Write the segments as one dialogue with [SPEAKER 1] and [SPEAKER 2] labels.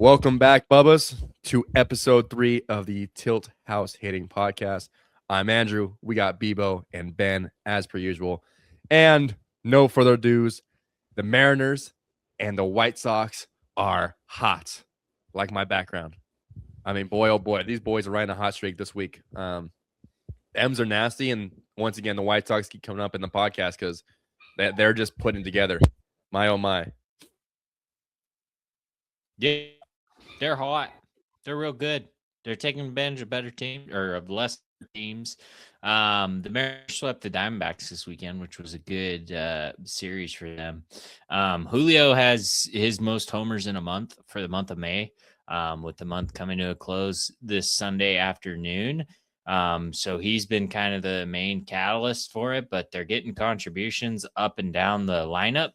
[SPEAKER 1] Welcome back, Bubbas, to episode 3 of the Tilt House Hitting Podcast. I'm Andrew. We got Bebo and Ben as per usual. And no further ados, the Mariners and the White Sox are hot, like my background. I mean, boy, oh boy, these boys are riding a hot streak this week. M's are nasty, and once again, the White Sox keep coming up in the podcast because they're just putting together. My, oh my.
[SPEAKER 2] Yeah, they're hot. They're real good. They're taking advantage of better teams or of less teams. The Mariners swept the Diamondbacks this weekend, which was a good series for them. Julio has his most homers in a month for the month of May, with the month coming to a close this Sunday afternoon. So he's been kind of the main catalyst for it, but they're getting contributions up and down the lineup.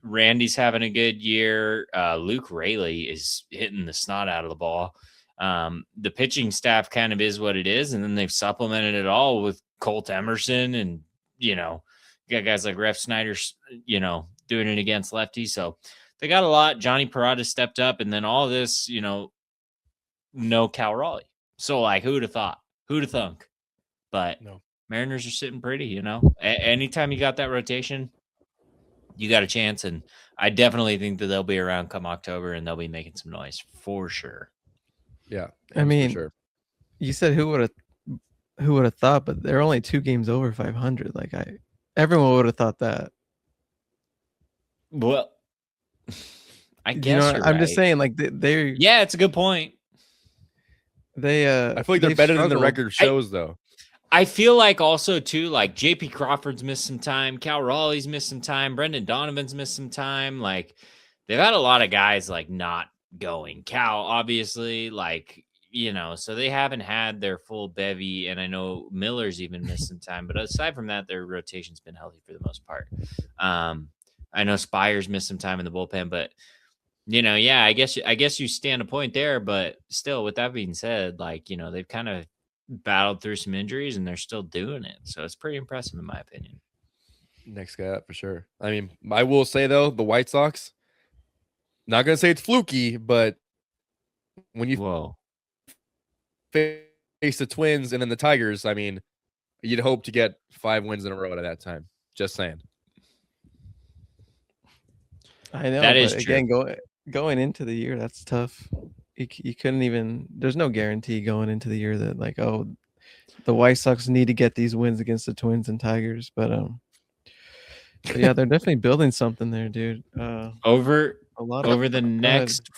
[SPEAKER 2] Randy's having a good year. Luke Raley is hitting the snot out of the ball. The pitching staff kind of is what it is, and then they've supplemented it all with Colt Emerson, and you got guys like Ref Snyder, doing it against lefties. So they got a lot. Johnny Parada stepped up, and then all this, no Cal Raleigh. So like, who'd have thought? Who'd have thunk? But no. Mariners are sitting pretty. Anytime you got that rotation, you got a chance, and I definitely think that they'll be around come October, and they'll be making some noise for sure.
[SPEAKER 1] Yeah,
[SPEAKER 3] I mean,
[SPEAKER 1] sure.
[SPEAKER 3] You said who would have thought, but they're only 2 games over 500. Everyone would have thought that.
[SPEAKER 2] Well, I guess
[SPEAKER 3] I'm just saying, they're.
[SPEAKER 2] Yeah, it's a good point.
[SPEAKER 1] I feel like they're better than the record shows, though.
[SPEAKER 2] I feel like also, too, like J.P. Crawford's missed some time. Cal Raleigh's missed some time. Brendan Donovan's missed some time. Like, they've had a lot of guys, not going. Cal, obviously, so they haven't had their full bevy. And I know Miller's even missed some time. But aside from that, their rotation's been healthy for the most part. I know Spire's missed some time in the bullpen. But, I guess you stand a point there. But still, with that being said, they've kind of battled through some injuries and they're still doing it. So it's pretty impressive in my opinion.
[SPEAKER 1] Next guy up for sure. I mean, I will say though, the White Sox, not going to say it's fluky, but when you face the Twins and then the Tigers, I mean, you'd hope to get 5 wins in a row at that time. Just saying.
[SPEAKER 3] I know. That is again, going into the year, that's tough. You couldn't even. There's no guarantee going into the year that the White Sox need to get these wins against the Twins and Tigers. But yeah, they're definitely building something there, dude.
[SPEAKER 2] Over the next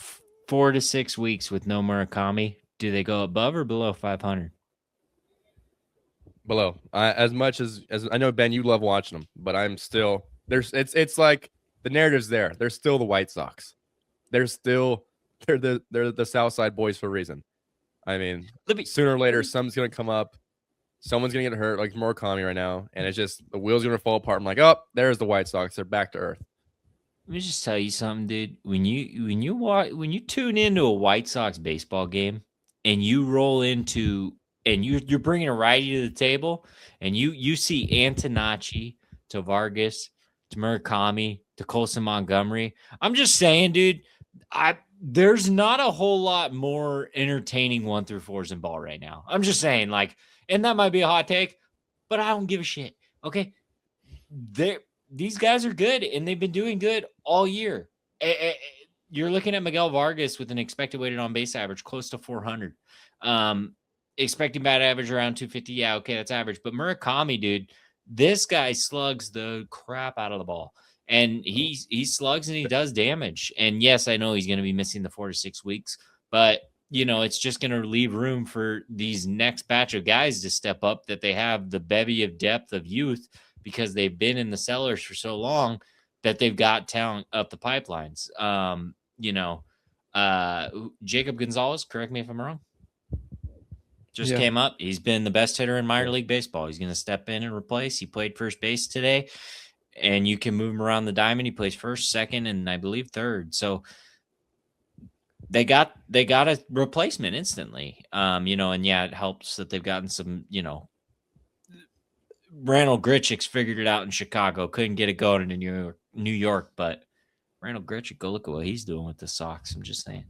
[SPEAKER 2] 4 to 6 weeks with no Murakami, do they go above or below 500?
[SPEAKER 1] Below. As much as I know, Ben, you love watching them, but I'm still there's. It's like the narrative's there. They're still the White Sox. They're the South Side boys for a reason. I mean, sooner or later, something's gonna come up. Someone's gonna get hurt, like Murakami right now, and it's just the wheels gonna fall apart. I'm like, oh, there's the White Sox. They're back to earth.
[SPEAKER 2] Let me just tell you something, dude. When you tune into a White Sox baseball game and you roll into and you're bringing a righty to the table, and you see Antonacci to Vargas to Murakami to Colson Montgomery. I'm just saying, dude. There's not a whole lot more entertaining 1 through 4s in ball right now. I'm just saying, and that might be a hot take, but I don't give a shit. Okay. These guys are good and they've been doing good all year. You're looking at Miguel Vargas with an expected weighted on base average close to 400. Expecting bat average around 250. Yeah. Okay. That's average. But Murakami, dude, this guy slugs the crap out of the ball. And he slugs and he does damage. And yes, I know he's going to be missing the 4 to 6 weeks, but it's just going to leave room for these next batch of guys to step up that they have the bevy of depth of youth because they've been in the cellars for so long that they've got talent up the pipelines. Jacob Gonzalez, correct me if I'm wrong, came up. He's been the best hitter in minor league baseball. He's going to step in and replace. He played first base today. And you can move him around the diamond. He plays first, second, and I believe third. So they got a replacement instantly. And yeah, it helps that they've gotten some, Randall Grichuk's figured it out in Chicago. Couldn't get it going in New York, but Randall Grichuk, go look at what he's doing with the Sox. I'm just saying.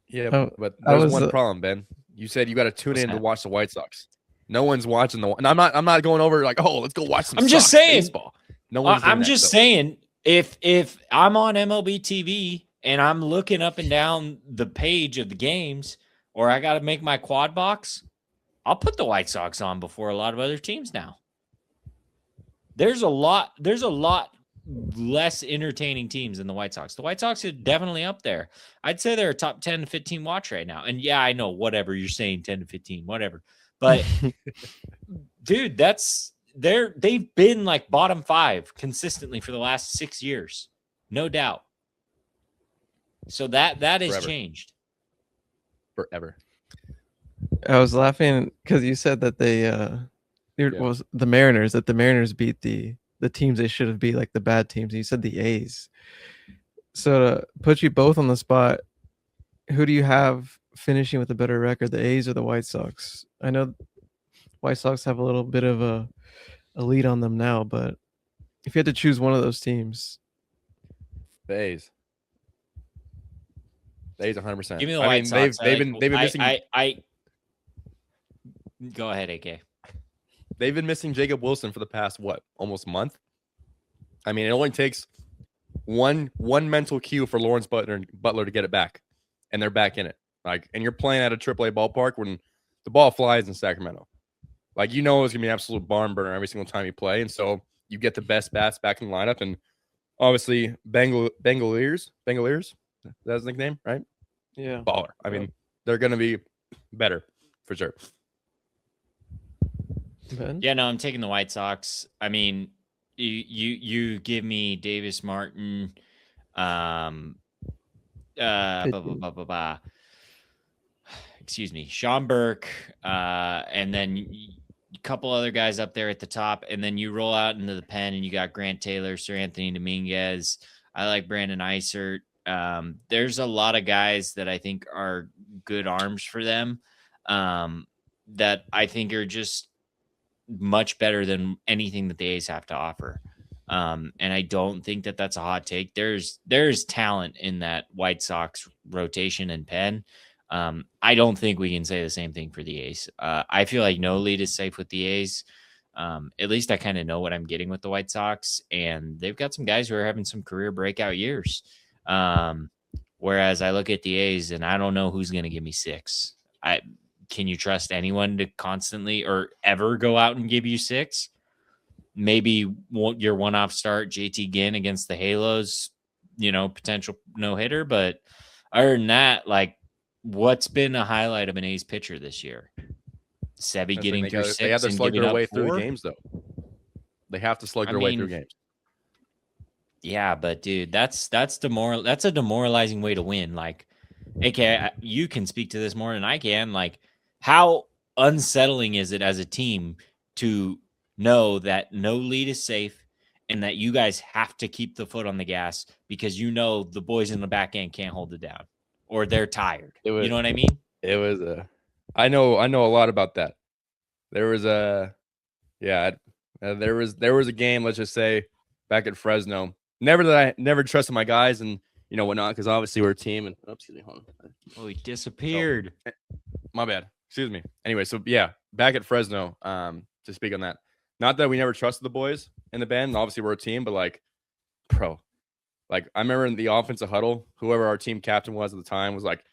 [SPEAKER 1] Yeah, but there's one problem, Ben. You said you got to tune in to watch the White Sox. No one's watching and I'm not going over like, oh, let's go watch some Sox baseball. No one's doing
[SPEAKER 2] I'm just saying, if I'm on MLB TV and I'm looking up and down the page of the games, or I got to make my quad box, I'll put the White Sox on before a lot of other teams now. There's a lot less entertaining teams than the White Sox. The White Sox are definitely up there. I'd say they're a top 10 to 15 watch right now. And yeah, I know, whatever you're saying, 10 to 15, whatever. But dude, they've been like bottom 5 consistently for the last 6 years. No doubt. So that has changed.
[SPEAKER 1] Forever.
[SPEAKER 3] I was laughing because you said that was the Mariners, that the Mariners beat the teams they should have beat, like the bad teams. You said the A's. So to put you both on the spot, who do you have finishing with a better record, the A's or the White Sox? I know White Sox have a little bit of a lead on them now, but if you had to choose one of those teams,
[SPEAKER 1] the A's. The A's 100%.
[SPEAKER 2] Give me the White Sox.
[SPEAKER 1] They've been missing.
[SPEAKER 2] Go ahead, AK.
[SPEAKER 1] They've been missing Jacob Wilson for the past almost month. I mean, it only takes one mental cue for Lawrence Butler to get it back, and they're back in it. And you're playing at a AAA ballpark when the ball flies in Sacramento. It's gonna be an absolute barn burner every single time you play, and so you get the best bats back in the lineup. And obviously, Bengaliers, that's the nickname, right?
[SPEAKER 3] Yeah,
[SPEAKER 1] baller. I mean, they're gonna be better for sure.
[SPEAKER 3] Ben?
[SPEAKER 2] Yeah, no, I'm taking the White Sox. I mean, you give me Davis Martin, excuse me, Sean Burke, and then a couple other guys up there at the top, and then you roll out into the pen, and you got Grant Taylor, Sir Anthony Dominguez. I like Brandon Eisert. There's a lot of guys that I think are good arms for them, that I think are just much better than anything that the A's have to offer. And I don't think that that's a hot take. There's talent in that White Sox rotation and pen. I don't think we can say the same thing for the A's. I feel like no lead is safe with the A's. At least I kind of know what I'm getting with the White Sox, and they've got some guys who are having some career breakout years. Whereas I look at the A's and I don't know who's going to give me 6. Can you trust anyone to constantly or ever go out and give you 6? Maybe your one-off start, JT Ginn against the Halos, potential no-hitter. But other than that, what's been a highlight of an A's pitcher this year? Sevy getting through 6.
[SPEAKER 1] They have to slug their way
[SPEAKER 2] 4?
[SPEAKER 1] through games, though. They have to slug their way through games.
[SPEAKER 2] Yeah, but dude, that's a demoralizing way to win. AK, you can speak to this more than I can. How unsettling is it as a team to know that no lead is safe and that you guys have to keep the foot on the gas because the boys in the back end can't hold it down or they're tired. You know what I mean?
[SPEAKER 1] It was I know a lot about that. There was there was a game, let's just say, back at Fresno. Never trusted my guys and whatnot, because obviously we're a team. And excuse me, hold on.
[SPEAKER 2] Oh, he disappeared.
[SPEAKER 1] Oh, my bad. Excuse me. Anyway, so yeah, back at Fresno, to speak on that. Not that we never trusted the boys in the band. Obviously we're a team, but I remember in the offensive huddle, whoever our team captain was at the time was like,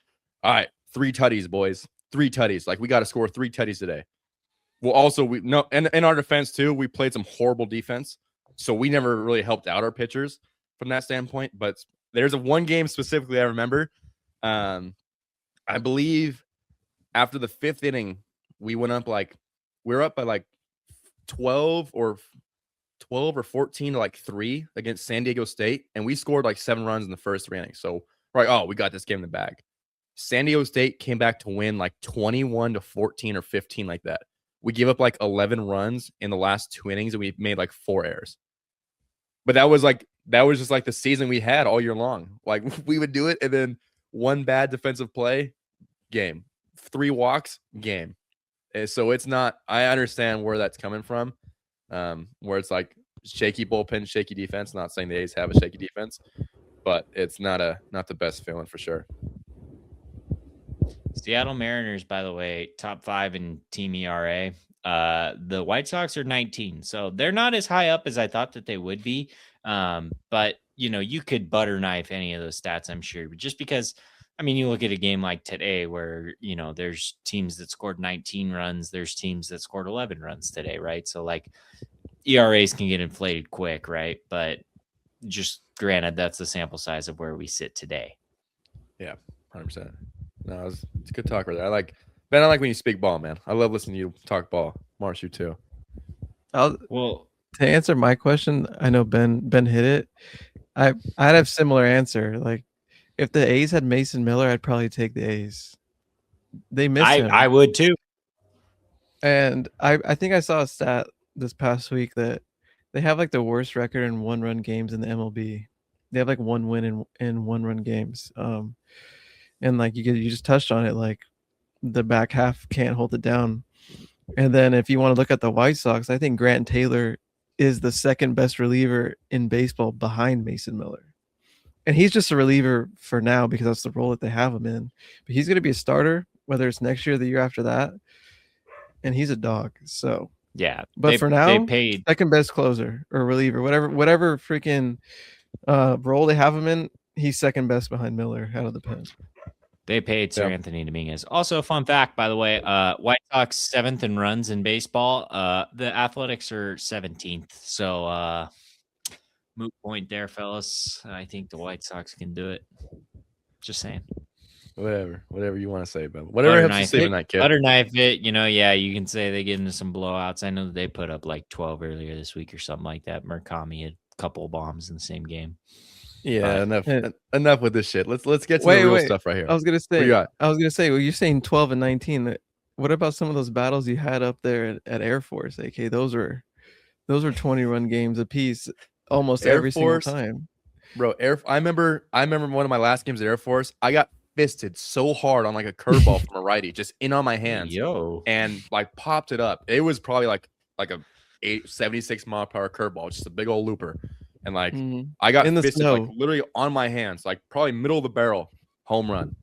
[SPEAKER 1] all right, 3 tutties, boys. 3 tutties. We got to score 3 tutties today. Well, also and in our defense too, we played some horrible defense. So we never really helped out our pitchers from that standpoint. But there's one game specifically I remember. I believe after the 5th inning, we went up we're up by 12 or 14 to 3 against San Diego State. And we scored 7 runs in the first 3 innings. So we're like, oh, we got this game in the bag. San Diego State came back to win 21 to 14 or 15 like that. We gave up 11 runs in the last 2 innings and we made 4 errors. But that was just the season we had all year long. We would do it, and then 1 bad defensive play, game. 3 walks, game. And so it's not. I understand where that's coming from, where it's shaky bullpen, shaky defense. Not saying the A's have a shaky defense, but it's not the best feeling for sure.
[SPEAKER 2] Seattle Mariners, by the way, top 5 in team ERA. The White Sox are 19, so they're not as high up as I thought that they would be. But you could butter knife any of those stats, I'm sure, just because. I mean, you look at a game like today where, there's teams that scored 19 runs. There's teams that scored 11 runs today, right? So, like, ERAs can get inflated quick, right? But just granted, that's the sample size of where we sit today.
[SPEAKER 1] Yeah, 100%. No, it's good talk right there. I like when you speak ball, man. I love listening to you talk ball. Marsh, you too.
[SPEAKER 3] To answer my question, I know Ben hit it. I'd have similar answer. Like, if the A's had Mason Miller, I'd probably take the A's. They miss him.
[SPEAKER 2] I would too.
[SPEAKER 3] And I think I saw a stat this past week that they have like the worst record in 1-run games in the MLB. They have like 1 win in 1-run games. And like you just touched on it, like the back half can't hold it down. And then if you want to look at the White Sox, I think Grant Taylor is the second best reliever in baseball behind Mason Miller. And he's just a reliever for now because that's the role that they have him in. But he's going to be a starter, whether it's next year or the year after that. And he's a dog. So
[SPEAKER 2] yeah.
[SPEAKER 3] But for now, they paid second best closer or reliever, whatever freaking role they have him in. He's second best behind Miller out of the pen.
[SPEAKER 2] They paid Sir Anthony Dominguez. Also, a fun fact, by the way, White Sox 7th in runs in baseball. The Athletics are 17th. So moot point there, fellas. I think the White Sox can do it. Just saying.
[SPEAKER 1] Whatever you want to say, but whatever helps you sleep at night, kid.
[SPEAKER 2] Butter knife it. You can say they get into some blowouts. I know that they put up like 12 earlier this week or something like that. Murakami had a couple of bombs in the same game.
[SPEAKER 1] Yeah, enough with this shit. Let's get to the real stuff right here.
[SPEAKER 3] I was gonna say, well, you're saying 12 and 19. What about some of those battles you had up there at Air Force? AK, those were 20-run games apiece, almost every single time.
[SPEAKER 1] Bro, I remember one of my last games at Air Force. I got fisted so hard on like a curveball from a righty, just in on my hands, and like popped it up. It was probably like a 76 mile per hour curveball, just a big old looper. And like I got fisted like literally on my hands, like probably middle of the barrel, home run,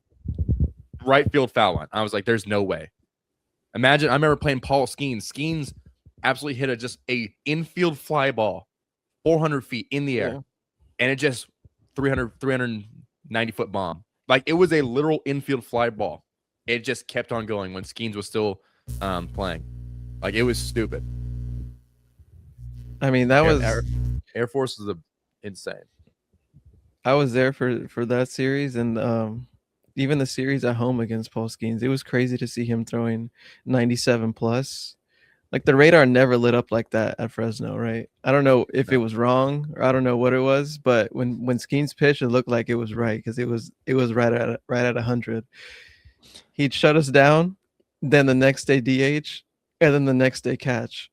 [SPEAKER 1] right field foul line. I was like, "There's no way." Imagine, I remember playing Paul Skeens. Skeens absolutely hit just a infield fly ball, 400 feet in the air, and it just 390 foot bomb. Like it was a literal infield fly ball. It just kept on going when Skeens was still playing. Like it was stupid.
[SPEAKER 3] I mean, that was.
[SPEAKER 1] Air Force is insane.
[SPEAKER 3] I was there for that series, and even the series at home against Paul Skeens, it was crazy to see him throwing 97 plus. Like the radar never lit up like that at Fresno, right? I don't know if it was wrong or I don't know what it was, but when Skeens pitched, it looked like it was right because it was right at 100. He'd shut us down, then the next day DH, and then the next day catch.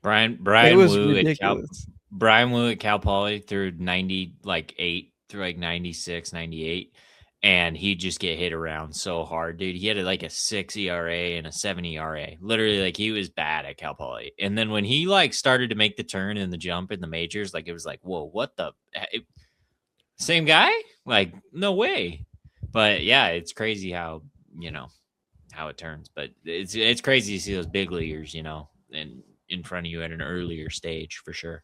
[SPEAKER 2] Brian Wu at Cal Poly threw 98 through like 96, 98, and he'd just get hit around so hard, dude. He had like a 6 ERA and a 7 ERA. Literally, like he was bad at Cal Poly. And then when he like started to make the turn and the jump in the majors, like it was like, whoa, what the same guy? Like, no way. But yeah, it's crazy how it turns. But it's crazy to see those big leaguers, and in front of you at an earlier stage for sure.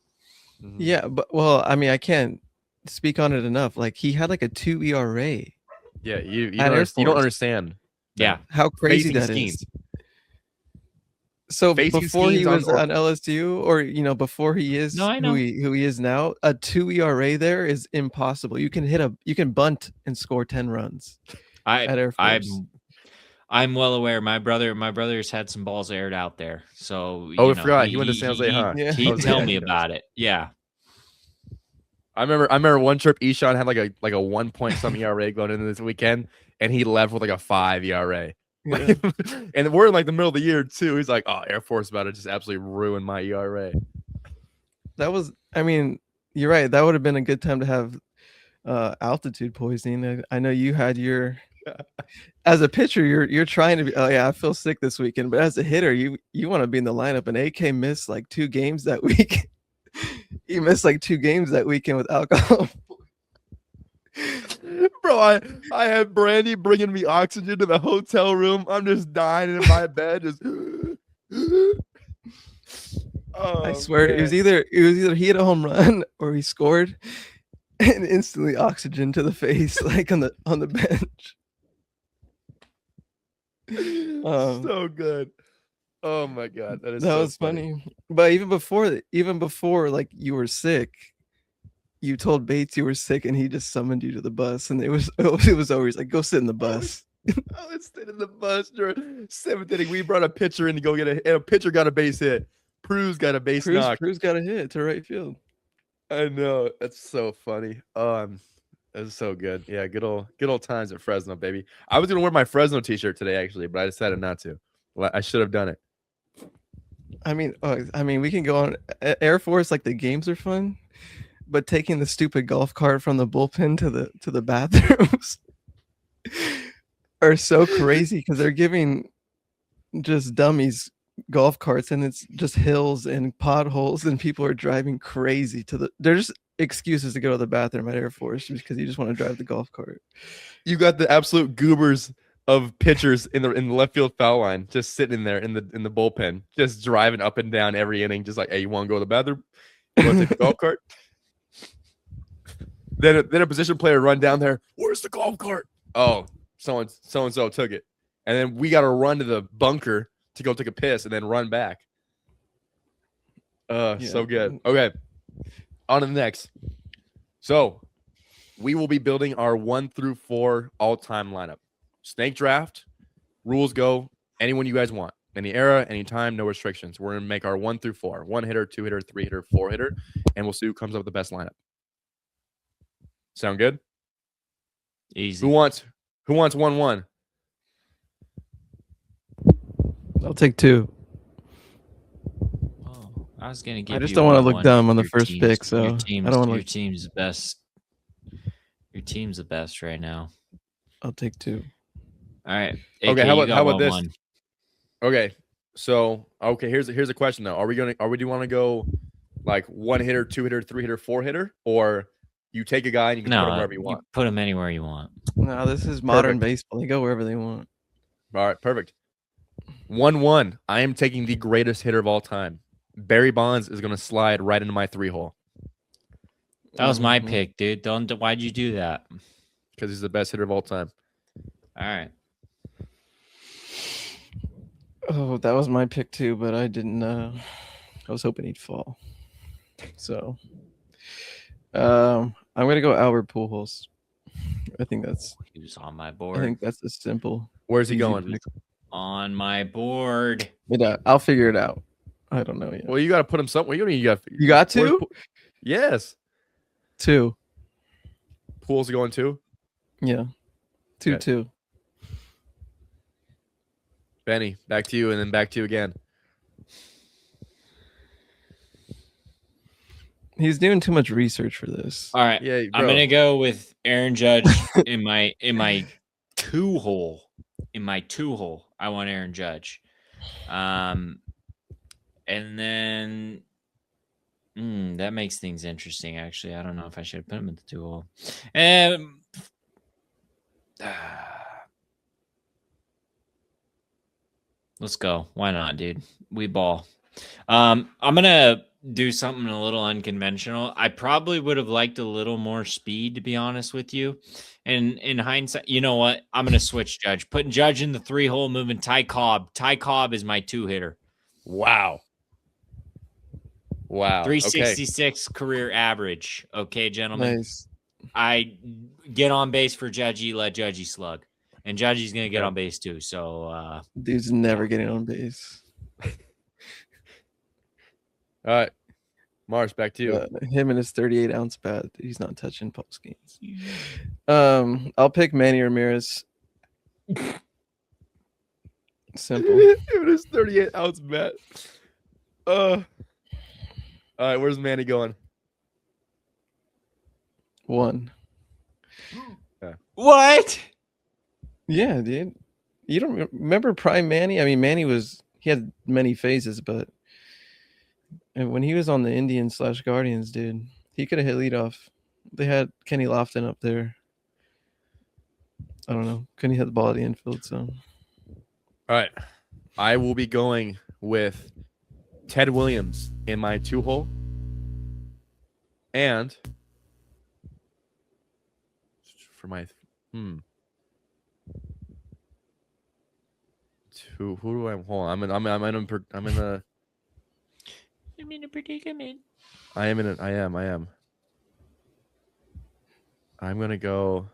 [SPEAKER 3] Yeah, but well, I mean, I can't speak on it enough. Like he had like a 2 ERA.
[SPEAKER 1] Yeah, you don't understand.
[SPEAKER 2] Yeah,
[SPEAKER 3] how crazy that is. So before he was on LSU, or before he is who he is now, a 2 ERA there is impossible. You can bunt and score 10 runs. At Air Force.
[SPEAKER 2] I'm well aware. My brother's had some balls aired out there. So
[SPEAKER 1] I forgot he went to San Jose, huh?
[SPEAKER 2] He'd tell me about it. Yeah.
[SPEAKER 1] I remember one trip Eshawn had like a 1 point something ERA going into this weekend, and he left with like a 5 ERA. Yeah. And we're in like the middle of the year too. He's like, "Oh, Air Force about to just absolutely ruin my ERA."
[SPEAKER 3] I mean, you're right. That would have been a good time to have altitude poisoning. I know you had your As a pitcher, you're trying to be. Oh yeah, I feel sick this weekend. But as a hitter, you want to be in the lineup. And AK missed like 2 games that week. He missed like 2 games that weekend with alcohol.
[SPEAKER 1] Bro, I had Brandy bringing me oxygen to the hotel room. I'm just dying in my bed. Just.
[SPEAKER 3] I swear, man. it was either he hit a home run or he scored, and instantly oxygen to the face, like on the bench.
[SPEAKER 1] So good. Oh my god, that
[SPEAKER 3] was funny. But even before, like you were sick, you told Bates you were sick, and he just summoned you to the bus, and it was always like, go sit in the bus.
[SPEAKER 1] I would sit in the bus during 7th inning. We brought a pitcher in to go get a pitcher got a base hit. Pruz got a base knock.
[SPEAKER 3] Pruz got a hit to right field.
[SPEAKER 1] I know. That's so funny. That's so good. Yeah, good old times at Fresno, baby. I was gonna wear my Fresno t-shirt today actually, but I decided not to. Well, I should have done it.
[SPEAKER 3] I mean, we can go on Air Force. Like the games are fun, but taking the stupid golf cart from the bullpen to the bathrooms are so crazy because they're giving just dummies golf carts, and it's just hills and potholes, and people are driving crazy they're just excuses to go to the bathroom at Air Force because you just want to drive the golf cart.
[SPEAKER 1] You got the absolute goobers of pitchers in the left field foul line just sitting there in the bullpen, just driving up and down every inning, just like, hey, you want to go to the bathroom? You want to take the golf cart? Then a position player run down there. Where's the golf cart? Oh, so and so took it, and then we got to run to the bunker to go take a piss and then run back. So good. Okay, on to the next. So we will be building our 1 through 4 all-time lineup. Snake draft, rules go anyone you guys want. Any era, any time, no restrictions. We're going to make our 1 through 4. 1 hitter, 2 hitter, 3 hitter, 4 hitter, and we'll see who comes up with the best lineup. Sound good?
[SPEAKER 2] Easy.
[SPEAKER 1] Who wants 1-1?
[SPEAKER 3] I'll take 2.
[SPEAKER 2] Oh, I was gonna give.
[SPEAKER 3] I just don't want to look dumb on the first pick, so
[SPEAKER 2] I don't want
[SPEAKER 3] to.
[SPEAKER 2] Your team's the best. Your team's the best right now.
[SPEAKER 3] I'll take 2.
[SPEAKER 2] All right.
[SPEAKER 1] Okay. How about this?
[SPEAKER 2] 1-1.
[SPEAKER 1] Okay. So here's a question though. Do you want to go like 1 hitter, 2 hitter, 3 hitter, 4 hitter, or you take a guy and you can put him wherever you want?
[SPEAKER 2] Put him anywhere you want.
[SPEAKER 3] No, this is modern baseball. They go wherever they want.
[SPEAKER 1] All right, perfect. 1-1. I am taking the greatest hitter of all time. Barry Bonds is going to slide right into my 3-hole.
[SPEAKER 2] That was my pick, dude. Why'd you do that?
[SPEAKER 1] Because he's the best hitter of all time.
[SPEAKER 2] All right.
[SPEAKER 3] Oh, that was my pick too, but I didn't. I was hoping he'd fall. So, I'm gonna go Albert Pujols. I think
[SPEAKER 2] he was on my board.
[SPEAKER 3] I think that's a simple.
[SPEAKER 1] Where's he going?
[SPEAKER 3] Pick.
[SPEAKER 2] On my board.
[SPEAKER 3] I'll figure it out. I don't know yet.
[SPEAKER 1] Well, you got to put him somewhere. You
[SPEAKER 3] got 2?
[SPEAKER 1] Yes.
[SPEAKER 3] 2.
[SPEAKER 1] Pool's going 2?
[SPEAKER 3] Yeah. 2-2. Okay.
[SPEAKER 1] Benny, back to you, and then back to you again.
[SPEAKER 3] He's doing too much research for this.
[SPEAKER 2] All right. Yeah, I'm gonna go with Aaron Judge in my 2-hole. In my 2-hole, I want Aaron Judge. And then that makes things interesting, actually. I don't know if I should have put him in the 2-hole. Let's go. Why not, dude? We ball. I'm going to do something a little unconventional. I probably would have liked a little more speed, to be honest with you. And in hindsight, you know what? I'm going to switch Judge. Putting Judge in the 3-hole, moving Ty Cobb. Ty Cobb is my 2-hitter.
[SPEAKER 1] Wow.
[SPEAKER 2] 366 career average. Okay, gentlemen.
[SPEAKER 3] Nice.
[SPEAKER 2] I get on base for Judgy, let Judgy slug. And Judgy's going to get on base too. So,
[SPEAKER 3] dude's never getting on base.
[SPEAKER 1] All right. Marsh, back to you.
[SPEAKER 3] Him and his 38-ounce bat. He's not touching post games. I'll pick Manny Ramirez. Simple.
[SPEAKER 1] Him and his 38-ounce bat. All right, where's Manny going?
[SPEAKER 3] 1.
[SPEAKER 2] Yeah. What?
[SPEAKER 3] Yeah, dude. You don't remember Prime Manny? I mean, he had many phases, but when he was on the Indians/Guardians, dude, he could have hit leadoff. They had Kenny Lofton up there. I don't know. Couldn't hit the ball at the infield, so.
[SPEAKER 1] All right. I will be going with Ted Williams in my 2-hole. And for my who do I hold on? I'm in a predicament. I am. I'm gonna go.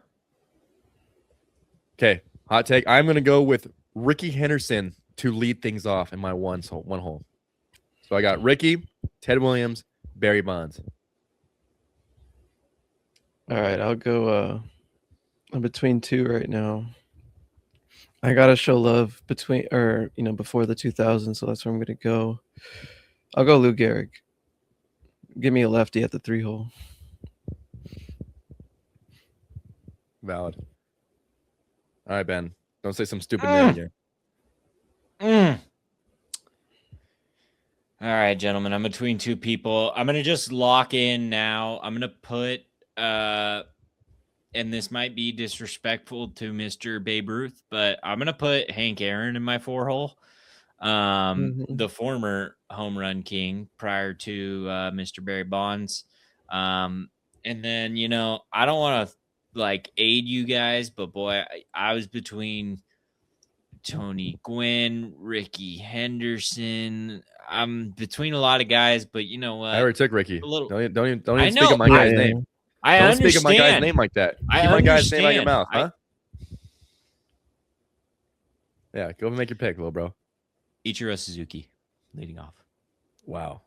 [SPEAKER 1] Okay, hot take. I'm gonna go with Ricky Henderson to lead things off in my one hole. So I got Ricky, Ted Williams, Barry Bonds.
[SPEAKER 3] All right, I'll go. I'm between two right now. I gotta show love before the 2000s, so that's where I'm gonna go. I'll go Lou Gehrig. Give me a lefty at the 3-hole.
[SPEAKER 1] Valid. All right, Ben. Don't say some stupid name here.
[SPEAKER 2] All right, gentlemen. I'm between two people. I'm gonna just lock in now. I'm gonna put and this might be disrespectful to Mr. Babe Ruth, but I'm gonna put Hank Aaron in my 4-hole. The former home run king prior to Mr. Barry Bonds. And then, I don't want to aid you guys, but boy, I was between Tony Gwynn, Ricky Henderson. I'm between a lot of guys, but you know what?
[SPEAKER 1] I already took Ricky. Don't even
[SPEAKER 2] I
[SPEAKER 1] speak of my guy's name. Don't speak of my guy's name like that. Keep my guy's name out of your mouth, huh? Yeah, go and make your pick, little bro.
[SPEAKER 2] Ichiro Suzuki leading off.
[SPEAKER 1] Wow.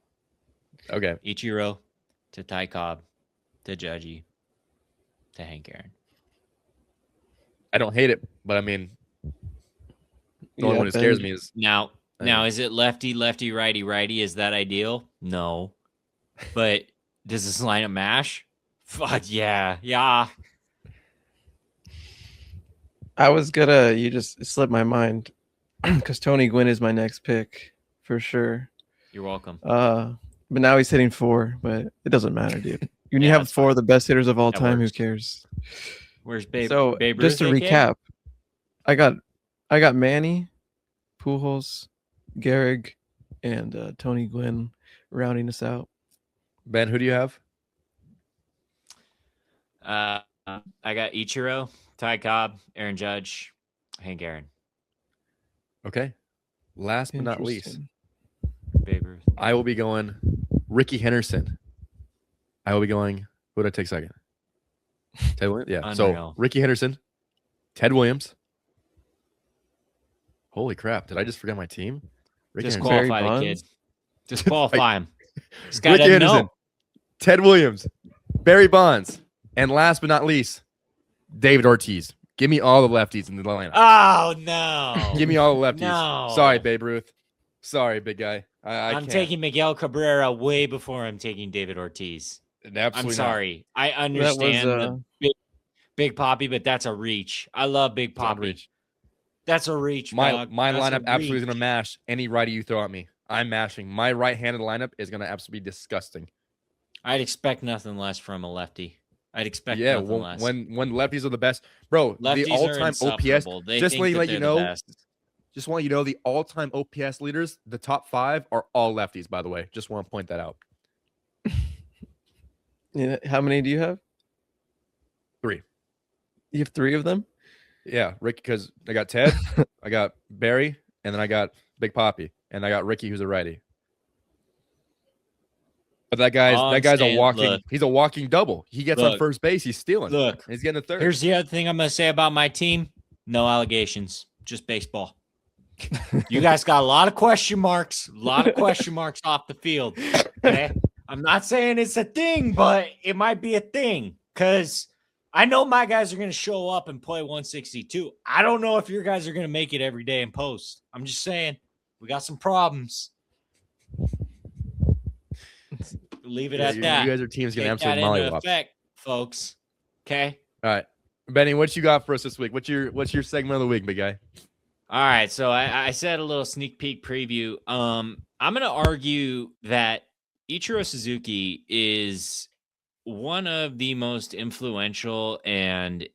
[SPEAKER 1] Okay.
[SPEAKER 2] Ichiro to Ty Cobb to Judgy to Hank Aaron.
[SPEAKER 1] I don't hate it, but I mean, the only one that scares me is
[SPEAKER 2] now. Is it lefty, righty, righty? Is that ideal? No. But does this lineup mash? Fuck yeah.
[SPEAKER 3] I was you just slipped my mind because Tony Gwynn is my next pick for sure.
[SPEAKER 2] You're welcome.
[SPEAKER 3] But now he's hitting 4, but it doesn't matter, dude. When you have 4 of the best hitters of all time,
[SPEAKER 2] works.
[SPEAKER 3] Who cares?
[SPEAKER 2] Where's Babe?
[SPEAKER 3] So
[SPEAKER 2] Babe
[SPEAKER 3] just to
[SPEAKER 2] Ruth,
[SPEAKER 3] recap, I got Manny, Pujols, Gehrig, and Tony Gwynn rounding us out.
[SPEAKER 1] Ben, who do you have?
[SPEAKER 2] I got Ichiro, Ty Cobb, Aaron Judge, Hank Aaron.
[SPEAKER 1] Okay. Last but not least,
[SPEAKER 2] Babe Ruth.
[SPEAKER 1] I will be going Ricky Henderson. I will be going. Who did I take second? Ted Williams. Yeah.
[SPEAKER 2] Unreal.
[SPEAKER 1] So Ricky Henderson, Ted Williams. Holy crap! Did I just forget my team?
[SPEAKER 2] Disqualify the kid. Disqualify him. This guy
[SPEAKER 1] Ricky
[SPEAKER 2] doesn't
[SPEAKER 1] Henderson,
[SPEAKER 2] know.
[SPEAKER 1] Ted Williams, Barry Bonds, and last but not least, David Ortiz. Give me all the lefties in the lineup.
[SPEAKER 2] Oh no!
[SPEAKER 1] Give me all the lefties.
[SPEAKER 2] No.
[SPEAKER 1] Sorry, Babe Ruth. Sorry, big guy.
[SPEAKER 2] I'm taking Miguel Cabrera way before I'm taking David Ortiz.
[SPEAKER 1] Absolutely
[SPEAKER 2] I'm sorry. I understand the Big Poppy, but that's a reach. I love Big Poppy. That's a reach.
[SPEAKER 1] My lineup absolutely is going to mash any righty you throw at me. I'm mashing. My right-handed lineup is going to absolutely be disgusting.
[SPEAKER 2] I'd expect nothing less from a lefty. I'd expect nothing less.
[SPEAKER 1] When lefties are the best. Bro,
[SPEAKER 2] lefties
[SPEAKER 1] the all-time OPS, just to let you know, just want you to know the all-time OPS leaders, the top 5 are all lefties, by the way. Just want to point that out.
[SPEAKER 3] Yeah, how many do you have?
[SPEAKER 1] 3.
[SPEAKER 3] You have 3 of them?
[SPEAKER 1] Yeah, Ricky, because I got Ted, I got Barry, and then I got Big Poppy, and I got Ricky, who's a righty. But that guy's he's a walking double. He gets on first base, he's stealing.
[SPEAKER 2] Look,
[SPEAKER 1] he's getting a third.
[SPEAKER 2] Here's the other thing I'm gonna say about my team: no allegations, just baseball. You guys got a lot of question marks, off the field. Okay, I'm not saying it's a thing, but it might be a thing because I know my guys are going to show up and play 162. I don't know if your guys are going to make it every day in post. I'm just saying we got some problems. Leave it at that.
[SPEAKER 1] You guys are teams going to absolutely mollywop.
[SPEAKER 2] Effect, folks. Okay.
[SPEAKER 1] All right. Benny, what you got for us this week? What's your segment of the week, big guy?
[SPEAKER 2] All right, so I said a little sneak peek preview. I'm going to argue that Ichiro Suzuki is one of the most influential and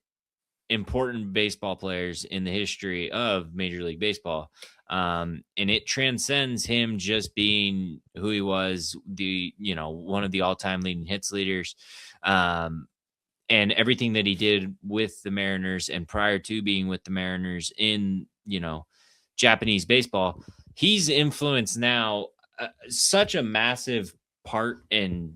[SPEAKER 2] important baseball players in the history of Major League Baseball. And it transcends him just being who he was, one of the all-time leading hits leaders. And everything that he did with the Mariners and prior to being with the Mariners in, Japanese baseball, he's influenced now such a massive part and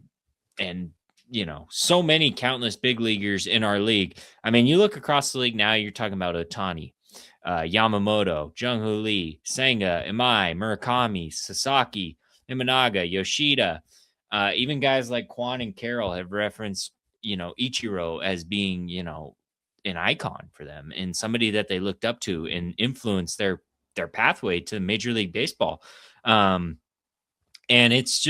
[SPEAKER 2] so many countless big leaguers in our league. I mean, you look across the league now, you're talking about Ohtani, Yamamoto, Jung-Hoo Lee, Senga, Imai, Murakami, Sasaki, Imanaga, Yoshida. Even guys like Kwan and Carroll have referenced, Ichiro as being, an icon for them and somebody that they looked up to and influenced their pathway to Major League Baseball. And it's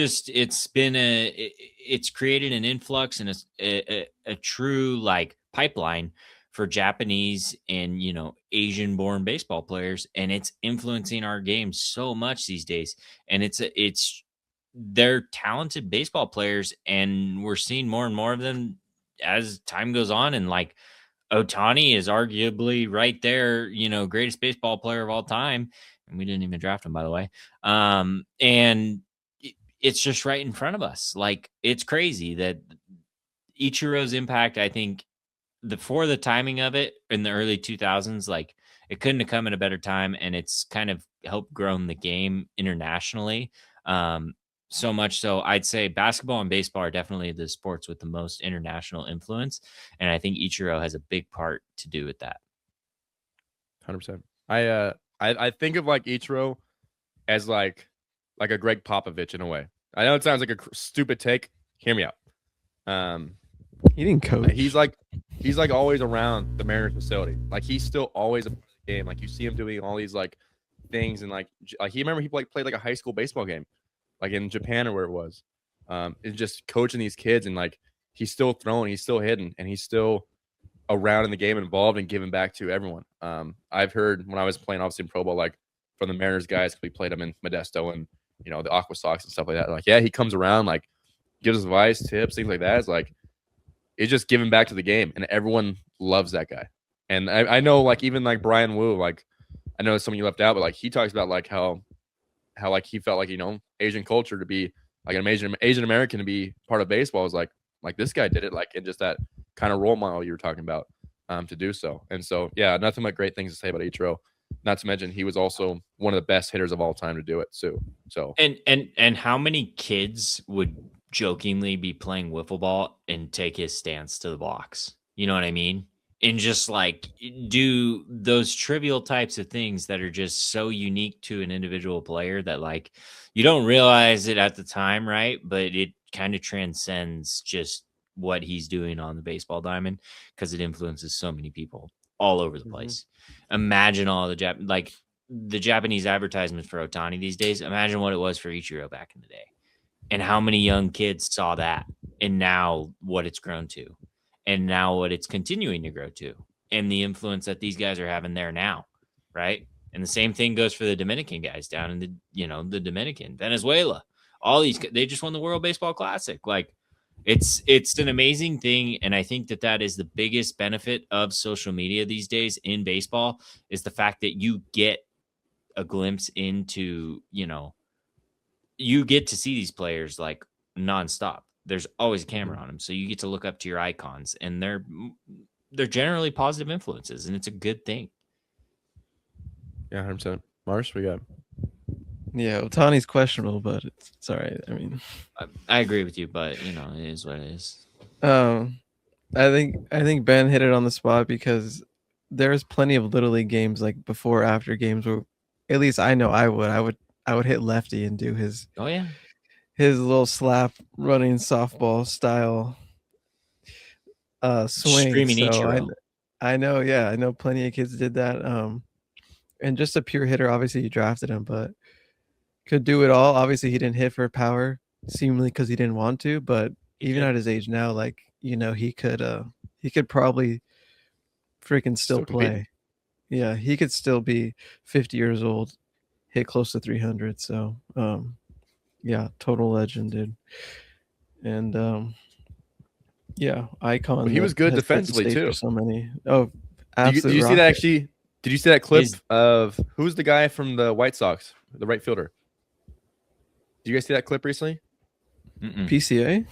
[SPEAKER 2] created an influx and a true like pipeline for Japanese and, Asian born baseball players. And it's influencing our game so much these days. And they're talented baseball players. And we're seeing more and more of them as time goes on. And like Ohtani is arguably right there, greatest baseball player of all time. And we didn't even draft him, by the way. And it's just right in front of us. Like, it's crazy that Ichiro's impact, I think, for the timing of it in the early 2000s, like, it couldn't have come at a better time. And it's kind of helped grow the game internationally. So much so, I'd say basketball and baseball are definitely the sports with the most international influence. And I think Ichiro has a big part to do with that.
[SPEAKER 1] 100%. I think of like Ichiro as like a Greg Popovich in a way. I know it sounds like a stupid take. Hear me out.
[SPEAKER 3] He didn't coach.
[SPEAKER 1] He's like always around the Mariners facility. Like, he's still always a game. Like, you see him doing all these like things, and like he played like a high school baseball game, like in Japan or where it was. And just coaching these kids, and like he's still throwing, he's still hitting, and he's still around in the game, involved and giving back to everyone. I've heard when I was playing obviously in Pro Bowl, like from the Mariners guys, we played them in Modesto and the Aqua Sox and stuff like that. Like, yeah, he comes around, like gives us advice, tips, things like that. It's like it's just giving back to the game, and everyone loves that guy. And I know, like, even like Brian Wu, like I know some of you left out, but like he talks about like how like he felt like Asian culture to be like an Asian American to be part of baseball is like this guy did it, like, and just that kind of role model you were talking about to do so. And so, yeah, nothing but great things to say about Ichiro. Not to mention he was also one of the best hitters of all time to do it too. So
[SPEAKER 2] and how many kids would jokingly be playing wiffle ball and take his stance to the box? You know what I mean? And just like do those trivial types of things that are just so unique to an individual player that like you don't realize it at the time, right? But it kind of transcends just what he's doing on the baseball diamond because it influences so many people all over the place. Imagine all the Japanese advertisements for Ohtani these days. Imagine what it was for Ichiro back in the day, and how many young kids saw that, and now what it's grown to, and now what it's continuing to grow to, and the influence that these guys are having there now, right? And the same thing goes for the Dominican guys down in the Dominican, Venezuela. All these, they just won the World Baseball Classic. Like, it's an amazing thing, and I think that is the biggest benefit of social media these days in baseball is the fact that you get a glimpse into, you get to see these players like nonstop. There's always a camera on them, so you get to look up to your icons, and they're generally positive influences, and it's a good thing.
[SPEAKER 1] Yeah, 100%. Marsh, we got.
[SPEAKER 3] Yeah, Ohtani's questionable, but it's all right. I mean,
[SPEAKER 2] I agree with you, but it is what it is.
[SPEAKER 3] I think Ben hit it on the spot because there's plenty of little league games like before, after games where, at least I know I would hit lefty and do his his little slap running softball style swing.
[SPEAKER 2] Screaming Ichiro.
[SPEAKER 3] I know plenty of kids did that. And just a pure hitter, obviously you drafted him, but could do it all. Obviously he didn't hit for power, seemingly because he didn't want to, but even at his age now, like, he could probably freaking still play. Yeah, he could still be 50 years old, hit close to 300. So, yeah, total legend, dude. And yeah, icon.
[SPEAKER 1] But he was good defensively too.
[SPEAKER 3] For so many. Oh,
[SPEAKER 1] absolute. Did you see that actually? Did you see that clip of who's the guy from the White Sox, the right fielder? Did you guys see that clip recently?
[SPEAKER 3] PCA?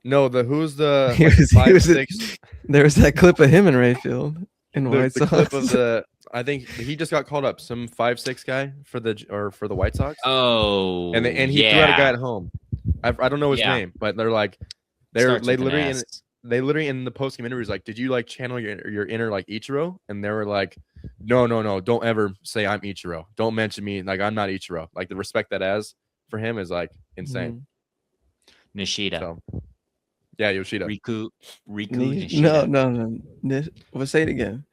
[SPEAKER 1] No, who's the like, 5'6"?
[SPEAKER 3] There was that clip of him in right field in White Sox.
[SPEAKER 1] Clip of I think he just got called up, some 5'6" guy for the White Sox.
[SPEAKER 2] Oh,
[SPEAKER 1] and he threw out a guy at home. I don't know his name, but they literally in the post game interviews like, did you like channel your inner like Ichiro? And they were like, no, don't ever say I'm Ichiro. Don't mention me. Like, I'm not Ichiro. Like, the respect that has for him is like insane.
[SPEAKER 2] Nishida.
[SPEAKER 1] So, yeah, Yoshida.
[SPEAKER 2] Riku Nishida.
[SPEAKER 3] No. Well, say it again.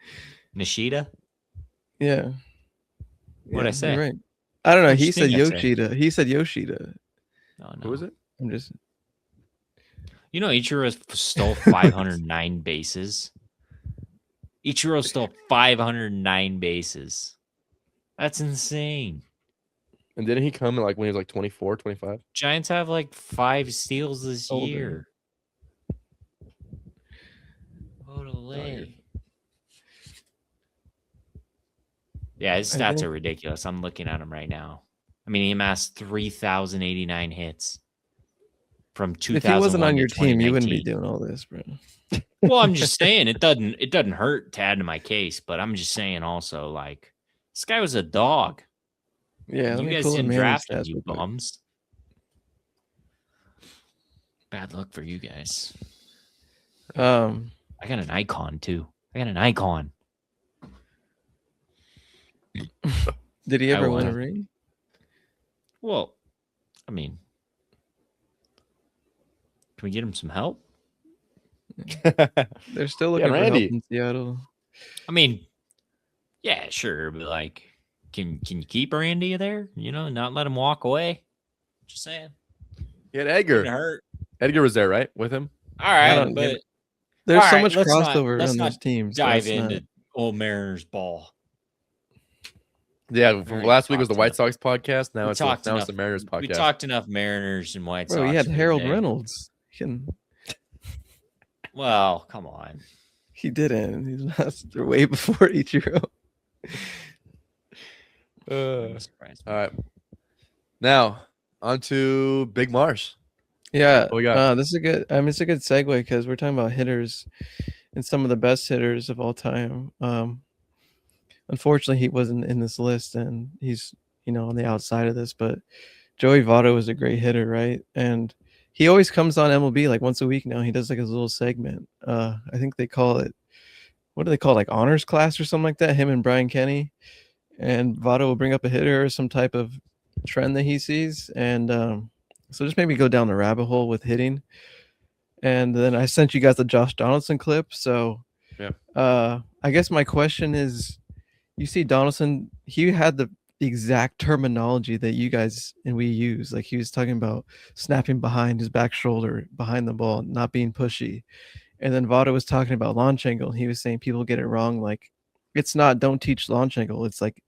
[SPEAKER 2] Nishida?
[SPEAKER 3] Yeah.
[SPEAKER 2] What'd I say?
[SPEAKER 3] You're right. I don't know. He said Yoshida. He said Yoshida.
[SPEAKER 2] Oh, no.
[SPEAKER 1] Who was it?
[SPEAKER 3] I'm just.
[SPEAKER 2] You know, Ichiro stole 509 bases. Ichiro stole 509 bases. That's insane.
[SPEAKER 1] And didn't he come like when he was like 24, 25?
[SPEAKER 2] Giants have like 5 steals this year. Yeah, his stats are ridiculous. I'm looking at him right now. I mean, he amassed 3,089 hits from 2001. If he wasn't on your team,
[SPEAKER 3] you wouldn't be doing all this, bro.
[SPEAKER 2] Well, I'm just saying it doesn't hurt to add to my case, but I'm just saying also, like, this guy was a dog.
[SPEAKER 3] Yeah,
[SPEAKER 2] you guys didn't draft him, you bums. Bad luck for you guys. I got an icon too.
[SPEAKER 3] Did he ever win a ring?
[SPEAKER 2] Well, I mean, can we get him some help?
[SPEAKER 3] They're still looking for help in Seattle.
[SPEAKER 2] I mean, yeah, sure, but like, can you keep Randy there? You know, not let him walk away. Just saying.
[SPEAKER 1] He had Edgar. Edgar was there, right, with him?
[SPEAKER 2] All right, but
[SPEAKER 3] there's so much crossover on those teams.
[SPEAKER 2] Dive into old Mariners ball.
[SPEAKER 1] Yeah, last week was the White Sox podcast. Now it's the Mariners podcast.
[SPEAKER 2] We talked enough Mariners and White Sox.
[SPEAKER 3] Bro, he had Harold Reynolds.
[SPEAKER 2] Well, come on.
[SPEAKER 3] He didn't. He's not. They're way before Ichiro.
[SPEAKER 1] All right. Now on to Big Marsh.
[SPEAKER 3] Yeah, this is a good. I mean, it's a good segue because we're talking about hitters and some of the best hitters of all time. Unfortunately, he wasn't in this list, and he's on the outside of this. But Joey Votto is a great hitter, right? And he always comes on MLB like once a week now. He does like his little segment. I think they call it, what do they call it, like honors class or something like that? Him and Brian Kenny, and Votto will bring up a hitter or some type of trend that he sees, and so just maybe go down the rabbit hole with hitting. And then I sent you guys the Josh Donaldson clip. So I guess my question is, you see Donaldson, he had the exact terminology that you guys and we use. Like, he was talking about snapping behind his back shoulder, behind the ball, not being pushy. And then Votto was talking about launch angle. He was saying people get it wrong. Like, it's not, don't teach launch angle. It's like,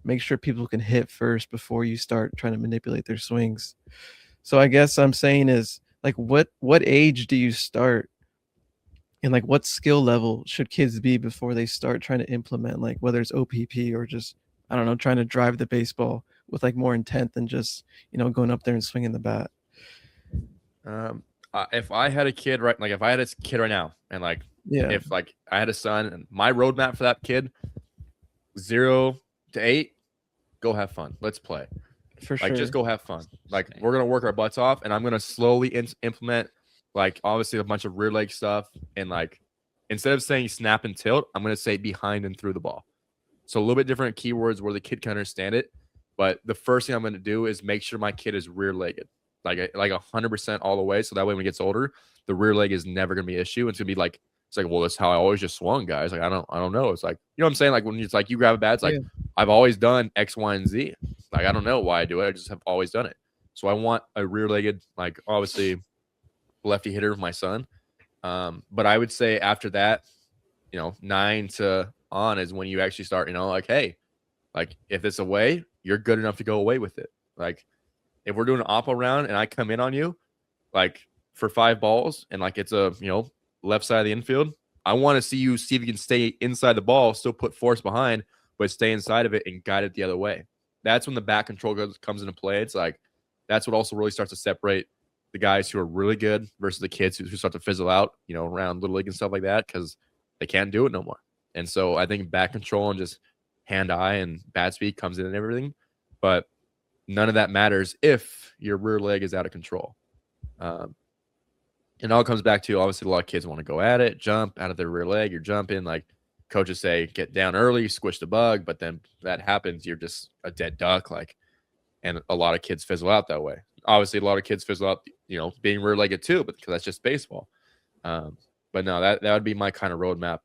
[SPEAKER 3] make sure people can hit first before you start trying to manipulate their swings. So I guess I'm saying is, like, what age do you start, and like what skill level should kids be before they start trying to implement, like, whether it's OPP or just, I don't know, trying to drive the baseball with like more intent than just, going up there and swinging the bat.
[SPEAKER 1] If I had a kid right now, and like, if like I had a son, and my roadmap for that kid, 0 to 8, go have fun. Let's play.
[SPEAKER 3] For sure.
[SPEAKER 1] Like, just go have fun. Like, we're gonna work our butts off, and I'm gonna slowly implement, like, obviously a bunch of rear leg stuff, and like, instead of saying snap and tilt, I'm gonna say behind and through the ball. So a little bit different keywords where the kid can understand it. But the first thing I'm gonna do is make sure my kid is rear legged, like 100% all the way. So that way, when he gets older, the rear leg is never gonna be an issue. It's gonna be like, it's like, well, that's how I always just swung, guys. Like, I don't know. It's like, you know what I'm saying? Like, when it's like you grab a bat, it's like, I've always done X, Y, and Z. Like, I don't know why I do it. I just have always done it. So I want a rear-legged, like, obviously lefty hitter of my son. But I would say after that, 9 to on is when you actually start, like, hey, like if it's away, you're good enough to go away with it. Like if we're doing an oppo round and I come in on you, like for 5 balls and like it's a, left side of the infield, I want to see if you can stay inside the ball, still put force behind, but stay inside of it and guide it the other way. That's when the back control comes into play. It's like, that's what also really starts to separate the guys who are really good versus the kids who start to fizzle out, around Little League and stuff like that, because they can't do it no more. And so I think back control and just hand-eye and bat speed comes in and everything. But none of that matters if your rear leg is out of control. It all comes back to, obviously, a lot of kids want to go at it, jump out of their rear leg. You're jumping. Like coaches say, get down early, squish the bug. But then that happens, you're just a dead duck. And a lot of kids fizzle out that way. Obviously, a lot of kids fizzle out, being rear-legged too, but because that's just baseball. But no, that would be my kind of roadmap,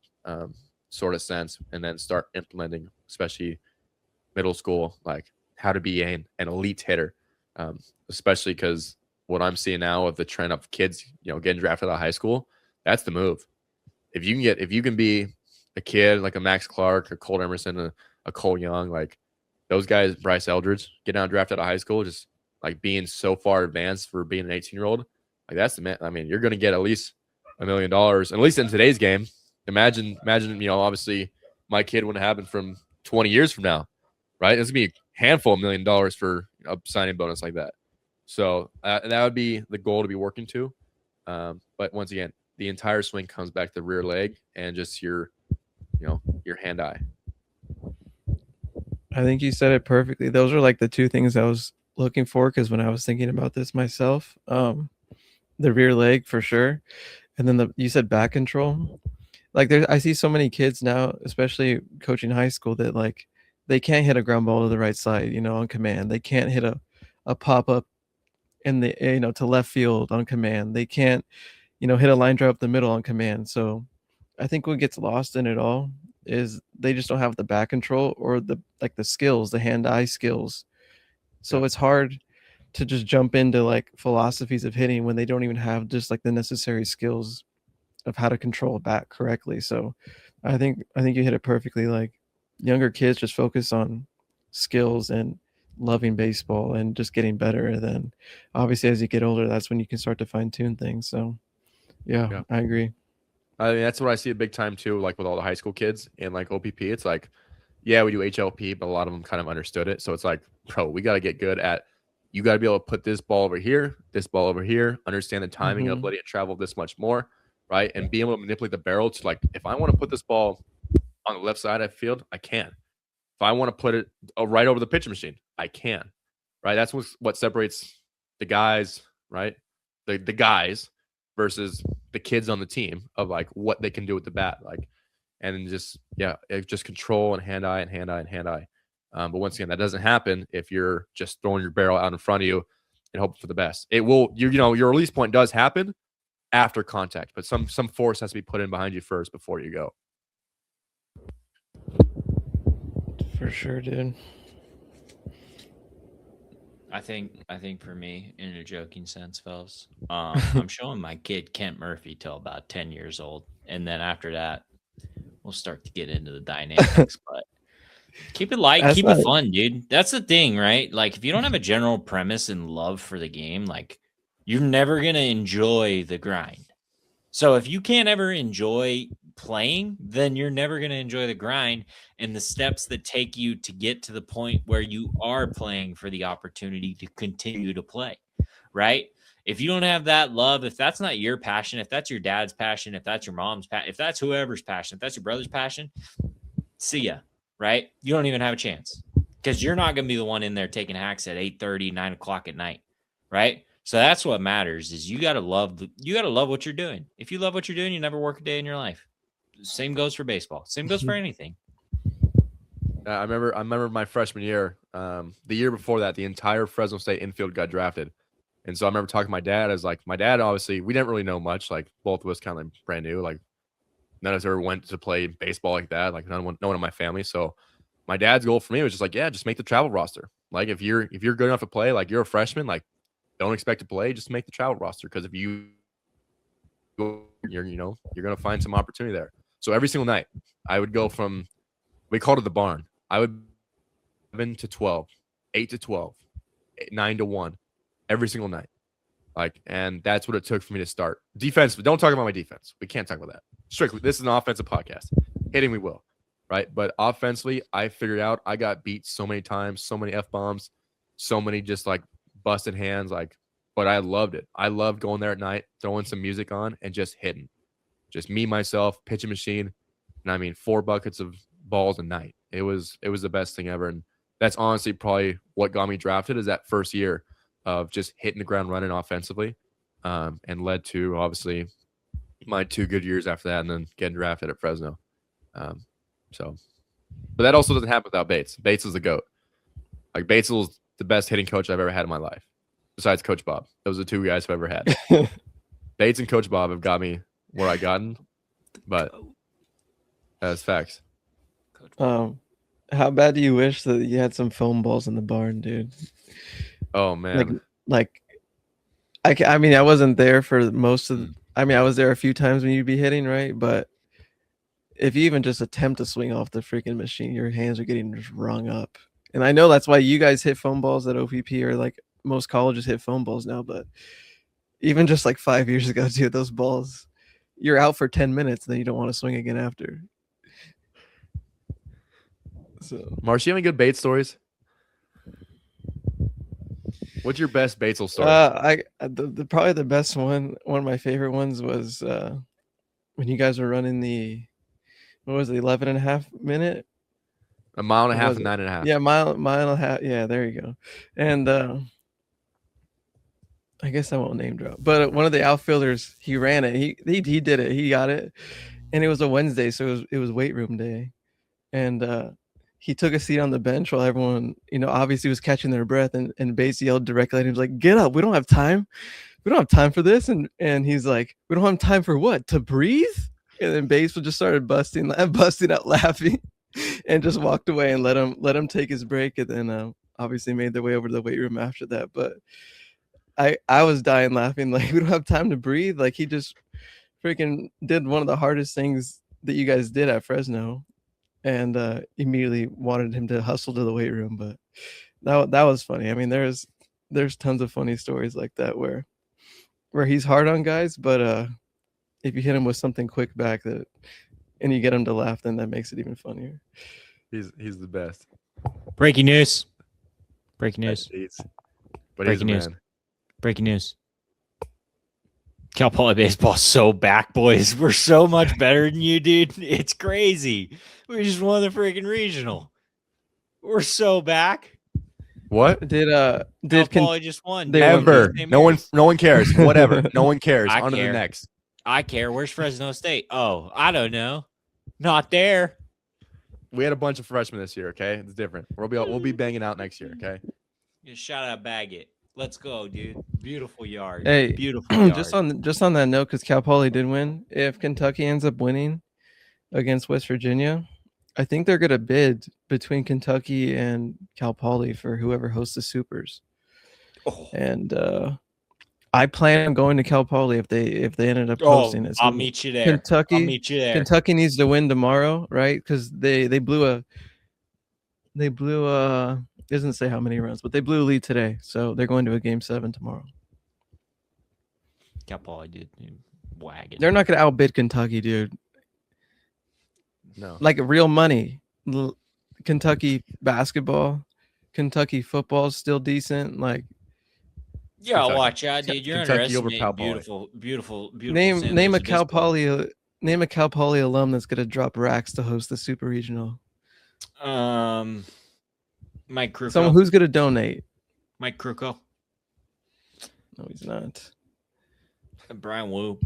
[SPEAKER 1] sort of sense, and then start implementing, especially middle school, like how to be an elite hitter, especially because what I'm seeing now of the trend of kids, getting drafted out of high school, that's the move. If you can be a kid like a Max Clark or Cole Emerson, a Cole Young, like those guys, Bryce Eldridge, getting out drafted out of high school, just like being so far advanced for being an 18-year-old, like that's the man. I mean, you're going to get at least $1 million, at least in today's game. Imagine, obviously my kid wouldn't happen from 20 years from now, right? It's going to be a handful of $1 million for a signing bonus like that. So that would be the goal to be working to. But once again, the entire swing comes back to the rear leg and just your hand-eye.
[SPEAKER 3] I think you said it perfectly. Those are like the two things I was looking for, because when I was thinking about this myself, the rear leg for sure, and then you said back control. Like I see so many kids now, especially coaching high school, that like they can't hit a ground ball to the right side, on command. They can't hit a pop up in the to left field on command. They can't hit a line drive up the middle on command. So I think what gets lost in it all is they just don't have the back control or the skills, the hand-eye skills. So it's hard to just jump into like philosophies of hitting when they don't even have just like the necessary skills of how to control a bat correctly. So I think you hit it perfectly. Like younger kids just focus on skills and loving baseball and just getting better. And then obviously as you get older, that's when you can start to fine tune things. So yeah, I agree.
[SPEAKER 1] I mean, that's what I see a big time too, like with all the high school kids and like OPP. It's like, yeah, we do HLP, but a lot of them kind of understood it. So it's like, bro, we got to get good at, you got to be able to put this ball over here, understand the timing of letting it travel this much more, right? And being able to manipulate the barrel to, like, if I want to put this ball on the left side of the field, I can. If I want to put it right over the pitching machine, I can, right? That's what separates the guys, right? The guys versus the kids on the team, of like what they can do with the bat, like, and just control and hand-eye. But once again, that doesn't happen if you're just throwing your barrel out in front of you and hoping for the best. It will, your release point does happen after contact, but some force has to be put in behind you first before you go.
[SPEAKER 3] For sure, dude.
[SPEAKER 2] I think for me, in a joking sense, fellas, I'm showing my kid Kent Murphy till about 10 years old, and then after that, we'll start to get into the dynamics. But keep it light, keep it fun, dude. That's the thing, right? Like if you don't have a general premise and love for the game, like you're never gonna enjoy the grind. So if you can't ever enjoy playing, then you're never going to enjoy the grind and the steps that take you to get to the point where you are playing for the opportunity to continue to play, right? If you don't have that love, if that's not your passion, if that's your dad's passion, if that's your mom's passion, if that's whoever's passion, if that's your brother's passion, see ya, right? You don't even have a chance because you're not going to be the one in there taking hacks at 8:30, 9 o'clock at night, right? So that's what matters, is you got to love what you're doing. If you love what you're doing, you never work a day in your life. Same goes for baseball. Same goes for anything.
[SPEAKER 1] I remember my freshman year, the year before that, the entire Fresno State infield got drafted. And so I remember talking to my dad. I was like, my dad, obviously, we didn't really know much. Like both of us kind of brand new. Like none of us ever went to play baseball like that. Like no one in my family. So my dad's goal for me was just like, yeah, just make the travel roster. Like if you're good enough to play, like you're a freshman, like don't expect to play, just make the travel roster. Because if you're going to find some opportunity there. So every single night, I would go from, we called it the barn. I would 7 to 12, 8 to 12, 9 to 1, every single night. Like, and that's what it took for me to start. Defense, don't talk about my defense. We can't talk about that. Strictly, this is an offensive podcast. Hitting, we will, right? But offensively, I figured out I got beat so many times, so many F-bombs, so many just like busted hands, like, but I loved it. I loved going there at night, throwing some music on and just hitting. Just me, myself, pitching machine. And I mean, 4 buckets of balls a night. It was the best thing ever. And that's honestly probably what got me drafted is that first year of just hitting the ground running offensively, and led to obviously my 2 good years after that and then getting drafted at Fresno. But that also doesn't happen without Bates. Bates is the GOAT. Like, Bates was the best hitting coach I've ever had in my life, besides Coach Bob. Those are the 2 guys I've ever had. Bates and Coach Bob have got me where I gotten, but that's facts.
[SPEAKER 3] How bad do you wish that you had some foam balls in the barn, dude?
[SPEAKER 1] Oh man,
[SPEAKER 3] I mean, I wasn't there for most of. I mean, I was there a few times when you'd be hitting, right? But if you even just attempt to swing off the freaking machine, your hands are getting just rung up. And I know that's why you guys hit foam balls at OPP, or like most colleges hit foam balls now. But even just like 5 years ago, dude, those balls, you're out for 10 minutes, and then you don't want to swing again after. So,
[SPEAKER 1] Marsh, you have any good Bates stories? What's your best Batesel story?
[SPEAKER 3] Probably the best one of my favorite ones was when you guys were running the, what was it, 11.5 minute?
[SPEAKER 1] A mile and a half and 9.5.
[SPEAKER 3] Yeah, mile and a half. Yeah, there you go. And I guess I won't name drop, but one of the outfielders, he ran it. He did it. He got it, and it was a Wednesday, so it was weight room day, and he took a seat on the bench while everyone, obviously was catching their breath, and Bates yelled directly at him, like, "Get up! We don't have time. We don't have time for this." And he's like, "We don't have time for what? To breathe?" And then Bates just started busting out laughing, and just walked away and let him take his break, and then obviously made their way over to the weight room after that. But I was dying laughing, like, we don't have time to breathe. Like, he just freaking did one of the hardest things that you guys did at Fresno. And immediately wanted him to hustle to the weight room, but that was funny. I mean, there's tons of funny stories like that where he's hard on guys, but if you hit him with something quick back and you get him to laugh, then that makes it even funnier.
[SPEAKER 1] He's the best.
[SPEAKER 2] Breaking news. But
[SPEAKER 1] Breaking news.
[SPEAKER 2] Breaking news. Cal Poly baseball so back, boys. We're so much better than you, dude. It's crazy. We just won the freaking regional. We're so back.
[SPEAKER 1] What
[SPEAKER 3] did
[SPEAKER 2] Cal Poly just won?
[SPEAKER 1] Ever? No one cares. Whatever. No one cares. On to the next.
[SPEAKER 2] I care. Where's Fresno State? Oh, I don't know. Not there.
[SPEAKER 1] We had a bunch of freshmen this year. Okay, it's different. We'll be banging out next year. Okay.
[SPEAKER 2] Just shout out Baggett. Let's go, dude. Beautiful yard.
[SPEAKER 3] Hey,
[SPEAKER 2] beautiful yard.
[SPEAKER 3] Just on that note, because Cal Poly did win. If Kentucky ends up winning against West Virginia, I think they're gonna bid between Kentucky and Cal Poly for whoever hosts the Supers.
[SPEAKER 2] Oh.
[SPEAKER 3] And I plan on going to Cal Poly if they ended up hosting it. So
[SPEAKER 2] I'll meet you there. I'll meet you there.
[SPEAKER 3] Kentucky needs to win tomorrow, right? Because they blew it doesn't say how many runs, but they blew a lead today, so they're going to a Game 7 tomorrow.
[SPEAKER 2] Cal Poly, dude, wagon.
[SPEAKER 3] They're not going to outbid Kentucky, dude.
[SPEAKER 1] No,
[SPEAKER 3] like real money. Kentucky basketball, Kentucky football is still decent. Like,
[SPEAKER 2] yeah, watch out, dude. You're underestimating beautiful.
[SPEAKER 3] Name a Cal Poly alum that's going to drop racks to host the Super Regional.
[SPEAKER 2] Mike Kruko.
[SPEAKER 3] Someone who's going to donate.
[SPEAKER 2] Mike Kruko.
[SPEAKER 3] No, he's not.
[SPEAKER 2] Brian Wu,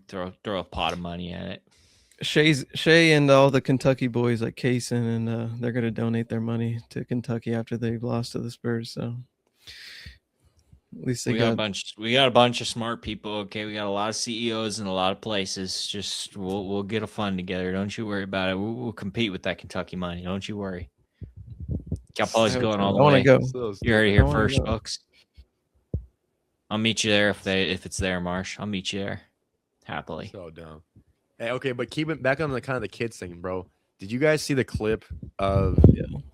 [SPEAKER 2] throw a pot of money at it.
[SPEAKER 3] Shay and all the Kentucky boys like Kaysen, and they're going to donate their money to Kentucky after they've lost to the Spurs. So at least we got
[SPEAKER 2] a bunch of smart people. Okay, we got a lot of CEOs in a lot of places. Just we'll get a fund together. Don't you worry about it. We'll compete with that Kentucky money. Don't you worry. Cal Poly's going all the way.
[SPEAKER 3] I want to go.
[SPEAKER 2] You heard it here first, folks. I'll meet you there if it's there, Marsh. I'll meet you there happily.
[SPEAKER 1] So dumb. Hey, okay, but keep it back on the kind of the kids thing, bro. Did you guys see the clip of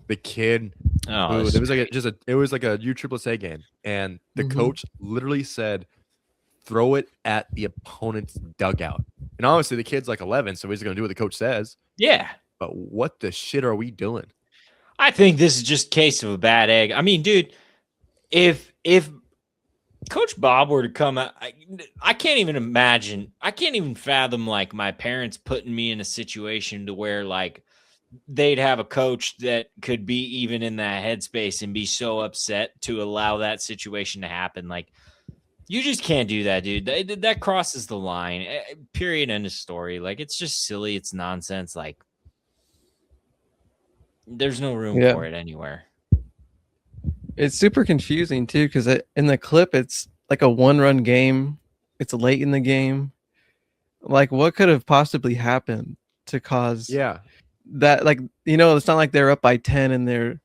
[SPEAKER 1] the kid who it was like it was like a USSSA game, and the coach literally said, "Throw it at the opponent's dugout." And obviously, the kid's like 11, so he's going to do what the coach says.
[SPEAKER 2] Yeah.
[SPEAKER 1] But what the shit are we doing?
[SPEAKER 2] I think this is just a case of a bad egg. I mean, dude, if Coach Bob were to come out, I can't even imagine. I can't even fathom like my parents putting me in a situation to where like they'd have a coach that could be even in that headspace and be so upset to allow that situation to happen. Like, you just can't do that, dude. That crosses the line. Period. End of story. Like, it's just silly. It's nonsense. Like, there's no room for it anywhere.
[SPEAKER 3] It's super confusing too, because in the clip, it's like a 1-run game. It's late in the game. Like, what could have possibly happened to cause that? Like, it's not like they're up by 10 and they're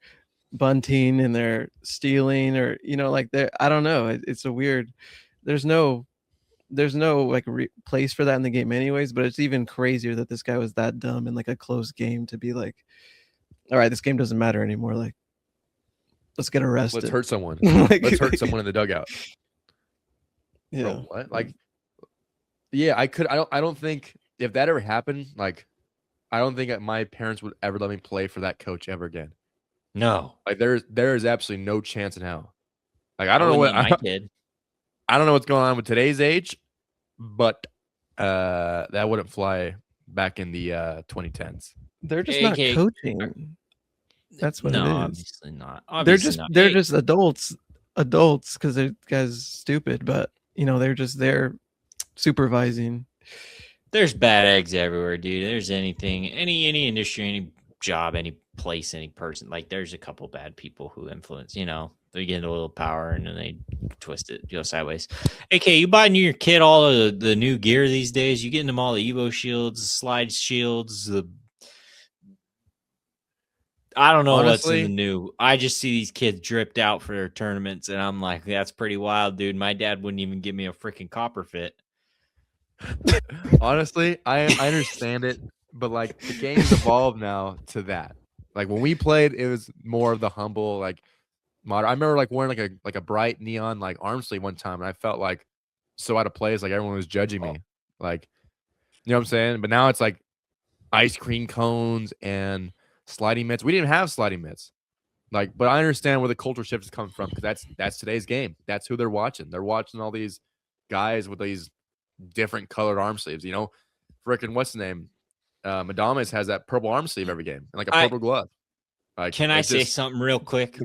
[SPEAKER 3] bunting and they're stealing, or like they're, I don't know. It's a weird. There's no like place for that in the game, anyways. But it's even crazier that this guy was that dumb in like a close game to be like, all right, this game doesn't matter anymore. Like, let's get arrested.
[SPEAKER 1] Let's hurt someone. Let's hurt someone in the dugout.
[SPEAKER 3] Yeah.
[SPEAKER 1] Bro, what? Like, yeah, I don't think if that ever happened, like, I don't think my parents would ever let me play for that coach ever again.
[SPEAKER 2] No.
[SPEAKER 1] Like, there is absolutely no chance in hell. Like, I don't know what's going on with today's age, but that wouldn't fly back in the 2010s.
[SPEAKER 3] They're just not coaching. That's what it is.
[SPEAKER 2] Obviously not.
[SPEAKER 3] They're just adults because the guy's stupid, but they're supervising.
[SPEAKER 2] There's bad eggs everywhere, dude. There's anything, any industry, any job, any place, any person. Like, there's a couple bad people who influence. They get a little power and then they twist it, go sideways. AK, you buying your kid all of the new gear these days? You getting them all the Evo shields, the slide shields, I don't know. Honestly, what's in the new. I just see these kids dripped out for their tournaments, and I'm like, that's pretty wild, dude. My dad wouldn't even give me a freaking copper fit.
[SPEAKER 1] Honestly, I understand it, but like the game's evolved now to that. Like when we played, it was more of the humble, like modern. I remember like wearing like a bright neon like arm sleeve one time, and I felt like so out of place, like everyone was judging me. Like, you know what I'm saying? But now it's like ice cream cones and sliding mitts. We didn't have sliding mitts. Like, but I understand where the culture shift is coming from, because that's today's game. That's who they're watching. They're watching all these guys with these different colored arm sleeves. Frickin' what's the name? Madames has that purple arm sleeve every game and like a purple glove. Like,
[SPEAKER 2] can I say something real quick?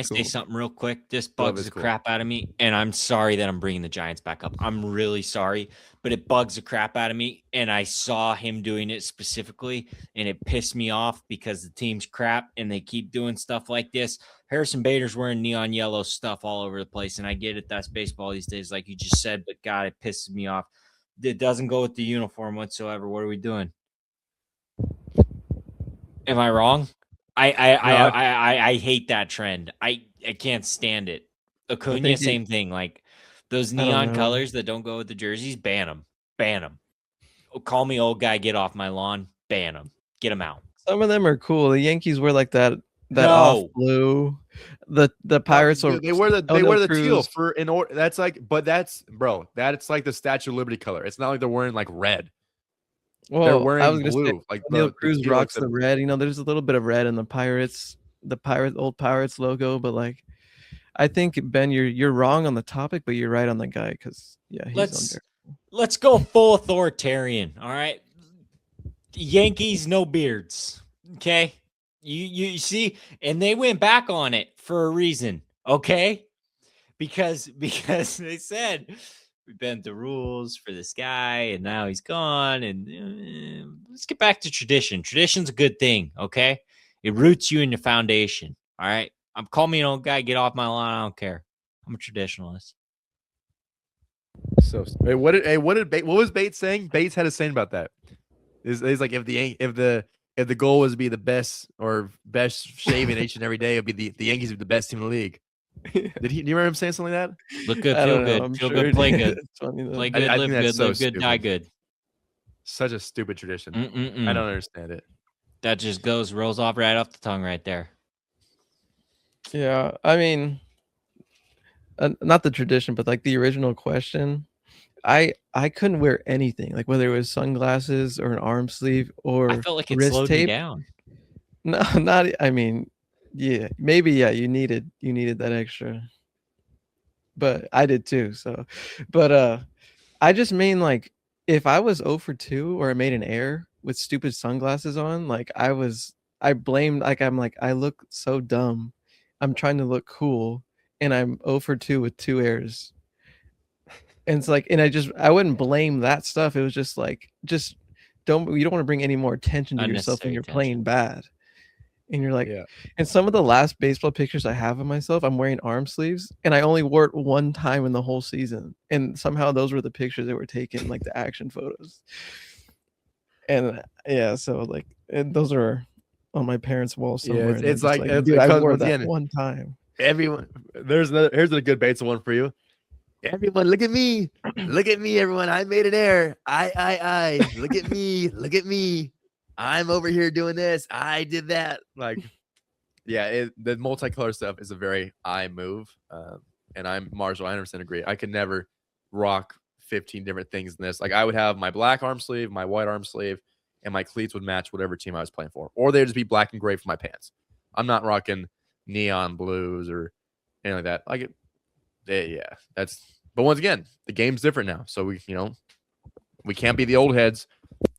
[SPEAKER 2] Say something real quick? This bugs the crap out of me, and I'm sorry that I'm bringing the Giants back up. I'm really sorry, but it bugs the crap out of me, and I saw him doing it specifically, and it pissed me off because the team's crap, and they keep doing stuff like this. Harrison Bader's wearing neon yellow stuff all over the place, and I get it. That's baseball these days, like you just said, but God, it pisses me off. It doesn't go with the uniform whatsoever. What are we doing? Am I wrong? I hate that trend. I can't stand it. Acuna, same thing. Like those neon colors that don't go with the jerseys, ban them. Ban them. Call me old guy, get off my lawn. Ban them. Get them out.
[SPEAKER 3] Some of them are cool. The Yankees wear like that off blue. The Pirates
[SPEAKER 1] they wear the teal for in order. That's like, but that's like the Statue of Liberty color. It's not like they're wearing like red.
[SPEAKER 3] Well,
[SPEAKER 1] they're wearing blue. Like
[SPEAKER 3] Neil Cruz rocks the red. There's a little bit of red in the old Pirates logo, but like, I think Ben, you're wrong on the topic, but you're right on the guy, because
[SPEAKER 2] let's go full authoritarian. All right, Yankees no beards. Okay, you see, and they went back on it for a reason. Okay, because they said we bent the rules for this guy, and now he's gone. And let's get back to tradition. Tradition's a good thing, okay? It roots you in your foundation, all right? Call me an old guy, get off my lawn. I don't care. I'm a traditionalist.
[SPEAKER 1] So, what was Bates saying? Bates had a saying about that. He's like, if the goal was to be the best shaving each and every day, it'd be the Yankees would be the best team in the league. Do you remember him saying something like that?
[SPEAKER 2] Look good, feel good, play good, play good, live good, die good.
[SPEAKER 1] Such a stupid tradition. I don't understand it.
[SPEAKER 2] That just rolls off right off the tongue right there.
[SPEAKER 3] Yeah, I mean, not the tradition, but like the original question. I couldn't wear anything, like whether it was sunglasses or an arm sleeve or
[SPEAKER 2] I felt like it
[SPEAKER 3] wrist
[SPEAKER 2] slowed
[SPEAKER 3] tape.
[SPEAKER 2] me down.
[SPEAKER 3] No, not. I mean, yeah, maybe yeah. You needed that extra, but I did too. So, but I just mean like if I was 0 for 2 or I made an error with stupid sunglasses on, like I blamed like I'm like I look so dumb. I'm trying to look cool, and I'm 0 for 2 with 2 errors. And it's like, and I wouldn't blame that stuff. It was just like, you don't want to bring any more attention to yourself when you're playing bad. And you're like,
[SPEAKER 1] Yeah.
[SPEAKER 3] And some of the last baseball pictures I have of myself, I'm wearing arm sleeves, and I only wore it one time in the whole season. And somehow those were the pictures that were taken, like the action photos. And yeah, so like, and those are on my parents' wall somewhere.
[SPEAKER 1] Yeah, it's like
[SPEAKER 3] dude, I wore that one time.
[SPEAKER 1] Everyone, here's a good Bates one for you. Everyone, look at me. Look at me, everyone. I made an error. I. Look at me. Look at me. I'm over here doing this. I did that. Like, yeah, the multicolor stuff is a very I move. And I'm Marshall. I 100% agree. I could never rock 15 different things in this. Like, I would have my black arm sleeve, my white arm sleeve, and my cleats would match whatever team I was playing for. Or they'd just be black and gray for my pants. I'm not rocking neon blues or anything like that. Like, yeah, but once again, the game's different now. So we can't be the old heads.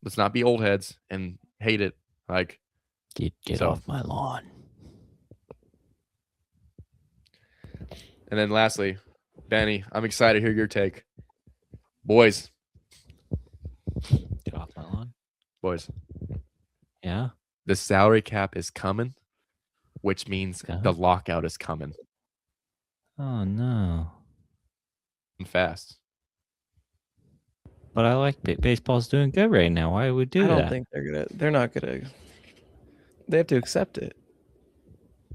[SPEAKER 1] Let's not be old heads and hate it. Like,
[SPEAKER 2] get off my lawn.
[SPEAKER 1] And then lastly, Benny, I'm excited to hear your take. Boys.
[SPEAKER 2] Get off my lawn.
[SPEAKER 1] Boys.
[SPEAKER 2] Yeah.
[SPEAKER 1] The salary cap is coming, which means the lockout is coming.
[SPEAKER 2] Oh no.
[SPEAKER 1] Fast.
[SPEAKER 2] But I like baseball's doing good right now. Why would we do that?
[SPEAKER 3] I don't think they're not gonna. They have to accept it.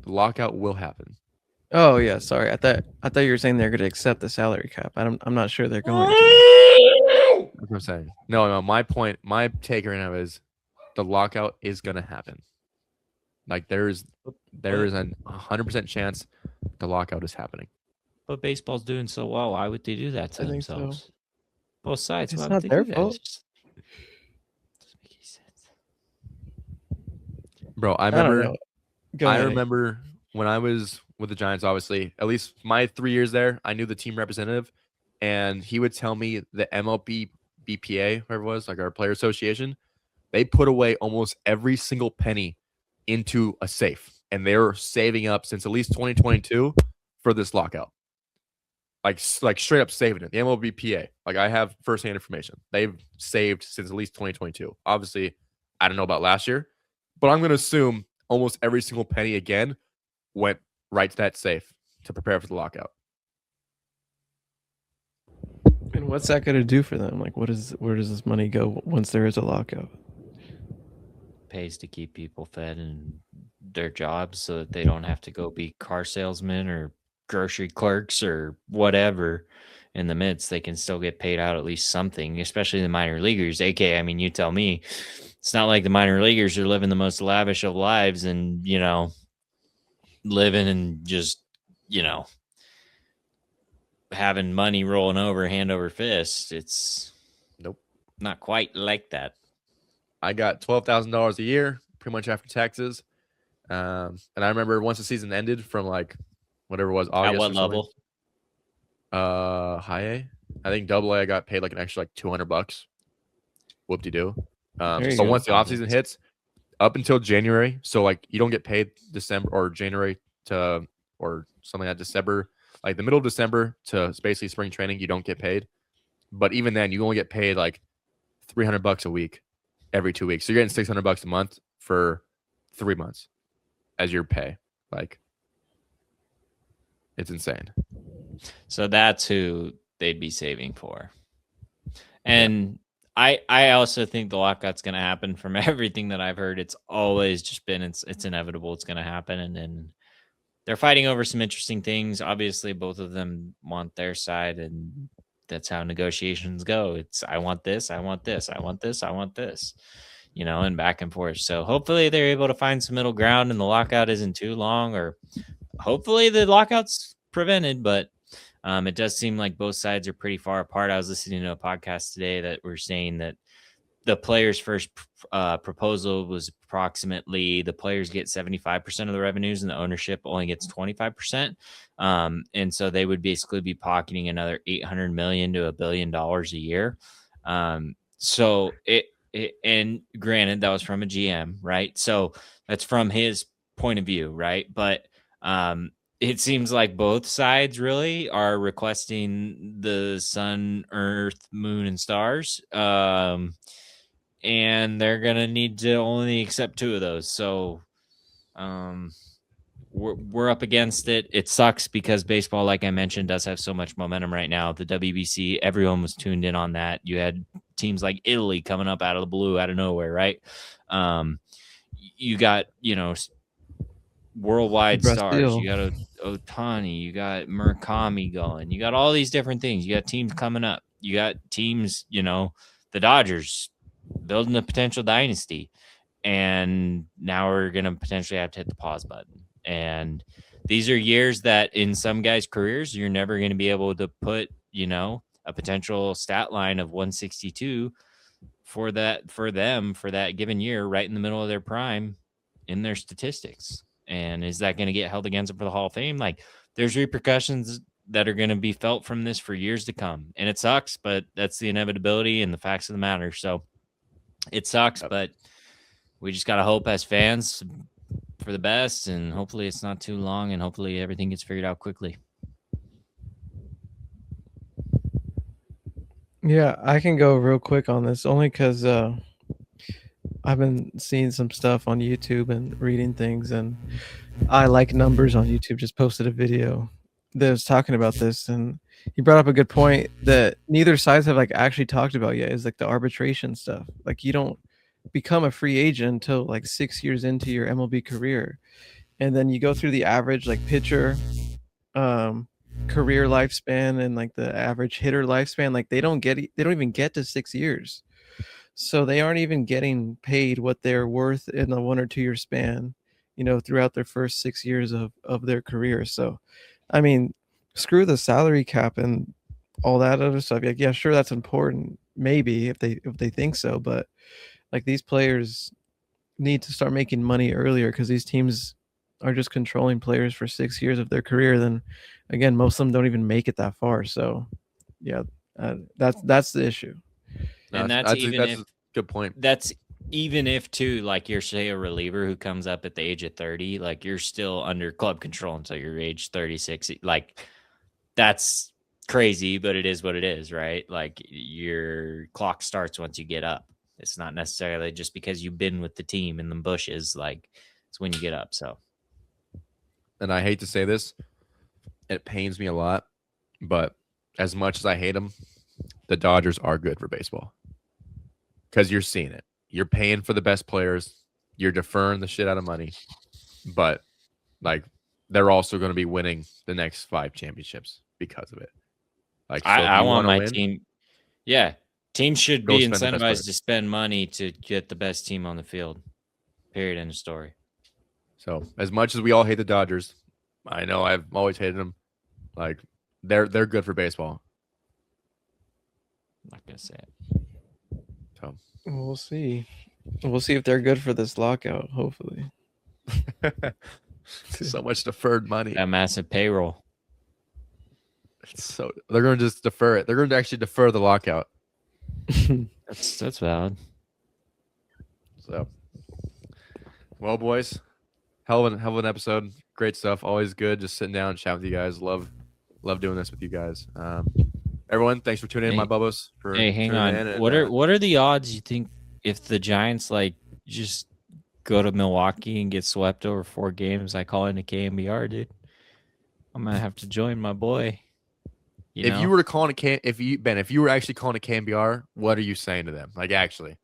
[SPEAKER 1] The lockout will happen.
[SPEAKER 3] Oh yeah, sorry. I thought you were saying they're gonna accept the salary cap. I'm not sure they're going to.
[SPEAKER 1] That's what I'm saying. No. My take right now is the lockout is gonna happen. Like there is a 100% chance the lockout is happening.
[SPEAKER 2] But baseball's doing so well. Why would they do that to themselves? So. Both sides.
[SPEAKER 3] It's not their fault.
[SPEAKER 2] Doesn't make any sense.
[SPEAKER 1] Bro, I remember when I was with the Giants, obviously, at least my 3 years there, I knew the team representative, and he would tell me the MLB BPA, whatever it was, like our player association, they put away almost every single penny into a safe, and they were saving up since at least 2022 for this lockout. Like straight up saving it. The MLB PA. Like I have firsthand information. They've saved since at least 2022. Obviously, I don't know about last year, but I'm going to assume almost every single penny again went right to that safe to prepare for the lockout.
[SPEAKER 3] And what's that going to do for them? Like, where does this money go once there is a lockout?
[SPEAKER 2] Pays to keep people fed and their jobs so that they don't have to go be car salesmen or grocery clerks or whatever in the midst. They can still get paid out at least something, especially the minor leaguers. I mean, you tell me, it's not like the minor leaguers are living the most lavish of lives and living and just having money rolling over hand over fist. It's not quite like that.
[SPEAKER 1] I got $12,000 a year pretty much after taxes, and I remember once the season ended from like whatever it was, August.
[SPEAKER 2] At what level?
[SPEAKER 1] High A. I think Double A. I got paid like an extra like $200. Whoop-de-doo. So once the off season hits, up until January, so like you don't get paid December or January to or something like that, December, like the middle of December to basically spring training, you don't get paid. But even then, you only get paid like $300 a week every 2 weeks. So you're getting $600 a month for 3 months as your pay. Like. It's insane.
[SPEAKER 2] So that's who they'd be saving for. And I also think the lockout's going to happen. From everything that I've heard, it's always just been, it's inevitable. It's going to happen. And then they're fighting over some interesting things. Obviously, both of them want their side. And that's how negotiations go. It's I want this, I want this, I want this, I want this, and back and forth. So hopefully they're able to find some middle ground and the lockout isn't too long, or hopefully the lockout's prevented, but it does seem like both sides are pretty far apart. I was listening to a podcast today that were saying that the players' first proposal was approximately the players get 75% of the revenues and the ownership only gets 25%. And so they would basically be pocketing another $800 million to $1 billion a year. So and granted, that was from a GM, right? So that's from his point of view, right? But it seems like both sides really are requesting the sun, earth, moon, and stars. And they're going to need to only accept 2 of those. So we're up against it. It sucks because baseball, like I mentioned, does have so much momentum right now. The WBC, everyone was tuned in on that. You had teams like Italy coming up out of the blue, out of nowhere, right? You got, worldwide stars. You got Ohtani. You got Murakami going. You got all these different things. You got teams coming up. You got teams, the Dodgers building a potential dynasty. And now we're going to potentially have to hit the pause button. And these are years that in some guys' careers, you're never going to be able to put, a potential stat line of 162 for that given year, right in the middle of their prime in their statistics. And is that going to get held against them for the Hall of Fame? Like, there's repercussions that are going to be felt from this for years to come. And it sucks, but that's the inevitability and the facts of the matter. So it sucks, but we just got to hope as fans for the best, and hopefully it's not too long, and hopefully everything gets figured out quickly.
[SPEAKER 3] Yeah, I can go real quick on this only because I've been seeing some stuff on YouTube and reading things, and I Like Numbers on YouTube just posted a video that was talking about this, and he brought up a good point that neither sides have actually talked about yet, is the arbitration stuff. You don't become a free agent until 6 years into your MLB career, and then you go through the average pitcher career lifespan and the average hitter lifespan. They don't even get to 6 years, so they aren't even getting paid what they're worth in a 1 or 2 year span throughout their first 6 years of their career. So I mean, screw the salary cap and all that other stuff. Yeah, sure, that's important maybe if they think so, but these players need to start making money earlier, because these teams are just controlling players for 6 years of their career. Then again, most of them don't even make it that far. So yeah, that's the issue.
[SPEAKER 2] And that's a
[SPEAKER 1] good point.
[SPEAKER 2] That's even if too, you're say a reliever who comes up at the age of 30, you're still under club control until you're age 36. That's crazy, but it is what it is, right? Your clock starts once you get up. It's not necessarily just because you've been with the team in the bushes. It's when you get up. So,
[SPEAKER 1] and I hate to say this, it pains me a lot, but as much as I hate them, the Dodgers are good for baseball, because you're seeing it. You're paying for the best players. You're deferring the shit out of money, but they're also going to be winning the next 5 championships because of it.
[SPEAKER 2] I want my team. Yeah. Teams should be incentivized to spend money to get the best team on the field. Period. End of story.
[SPEAKER 1] So as much as we all hate the Dodgers, I know I've always hated them. They're good for baseball.
[SPEAKER 2] I'm not gonna say it.
[SPEAKER 3] So we'll see. We'll see if they're good for this lockout. Hopefully.
[SPEAKER 1] So much deferred money.
[SPEAKER 2] That massive payroll.
[SPEAKER 1] So they're going to just defer it. They're going to actually defer the lockout.
[SPEAKER 2] That's valid.
[SPEAKER 1] So, well, boys, hell of an episode. Great stuff. Always good just sitting down and chatting with you guys. Love doing this with you guys. Everyone, thanks for tuning in, my bubbos.
[SPEAKER 2] Hang on. What are the odds you think if the Giants just go to Milwaukee and get swept over 4 games? I call in a KMBR, dude. I'm gonna have to join my boy.
[SPEAKER 1] If you were to call it if you were actually calling a KMBR, what are you saying to them? Actually,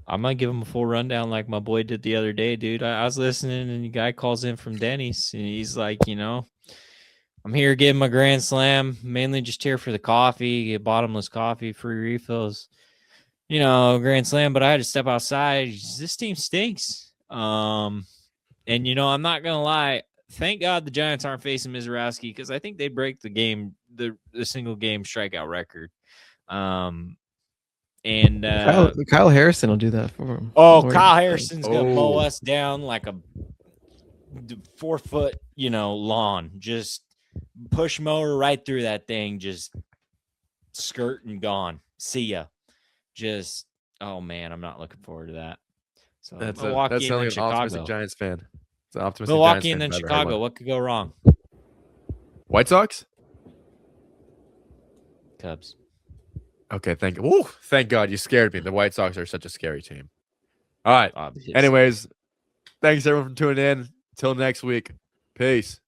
[SPEAKER 2] I'm gonna give him a full rundown like my boy did the other day, dude. I was listening, and the guy calls in from Denny's, and he's like, I'm here getting my grand slam, mainly just here for the coffee, get bottomless coffee, free refills, grand slam. But I had to step outside. This team stinks. And I'm not gonna lie. Thank God the Giants aren't facing Mizorowski because I think they'd break the single game strikeout record. Kyle
[SPEAKER 3] Harrison will do that for him.
[SPEAKER 2] Oh, Kyle Harrison's gonna mow us down like a 4 foot, lawn. Just push mower right through that thing. Just skirt and gone. See ya. Just oh man, I'm not looking forward to that. So
[SPEAKER 1] that's
[SPEAKER 2] Milwaukee
[SPEAKER 1] an
[SPEAKER 2] Chicago.
[SPEAKER 1] optimistic Giants fan. It's an optimistic
[SPEAKER 2] Milwaukee
[SPEAKER 1] Giants
[SPEAKER 2] and then
[SPEAKER 1] fan
[SPEAKER 2] Chicago. What could go wrong?
[SPEAKER 1] White Sox?
[SPEAKER 2] Cubs.
[SPEAKER 1] Okay, thank you. Ooh, thank God you scared me. The White Sox are such a scary team. All right.
[SPEAKER 2] Obviously.
[SPEAKER 1] Anyways, thanks everyone for tuning in. Till next week. Peace.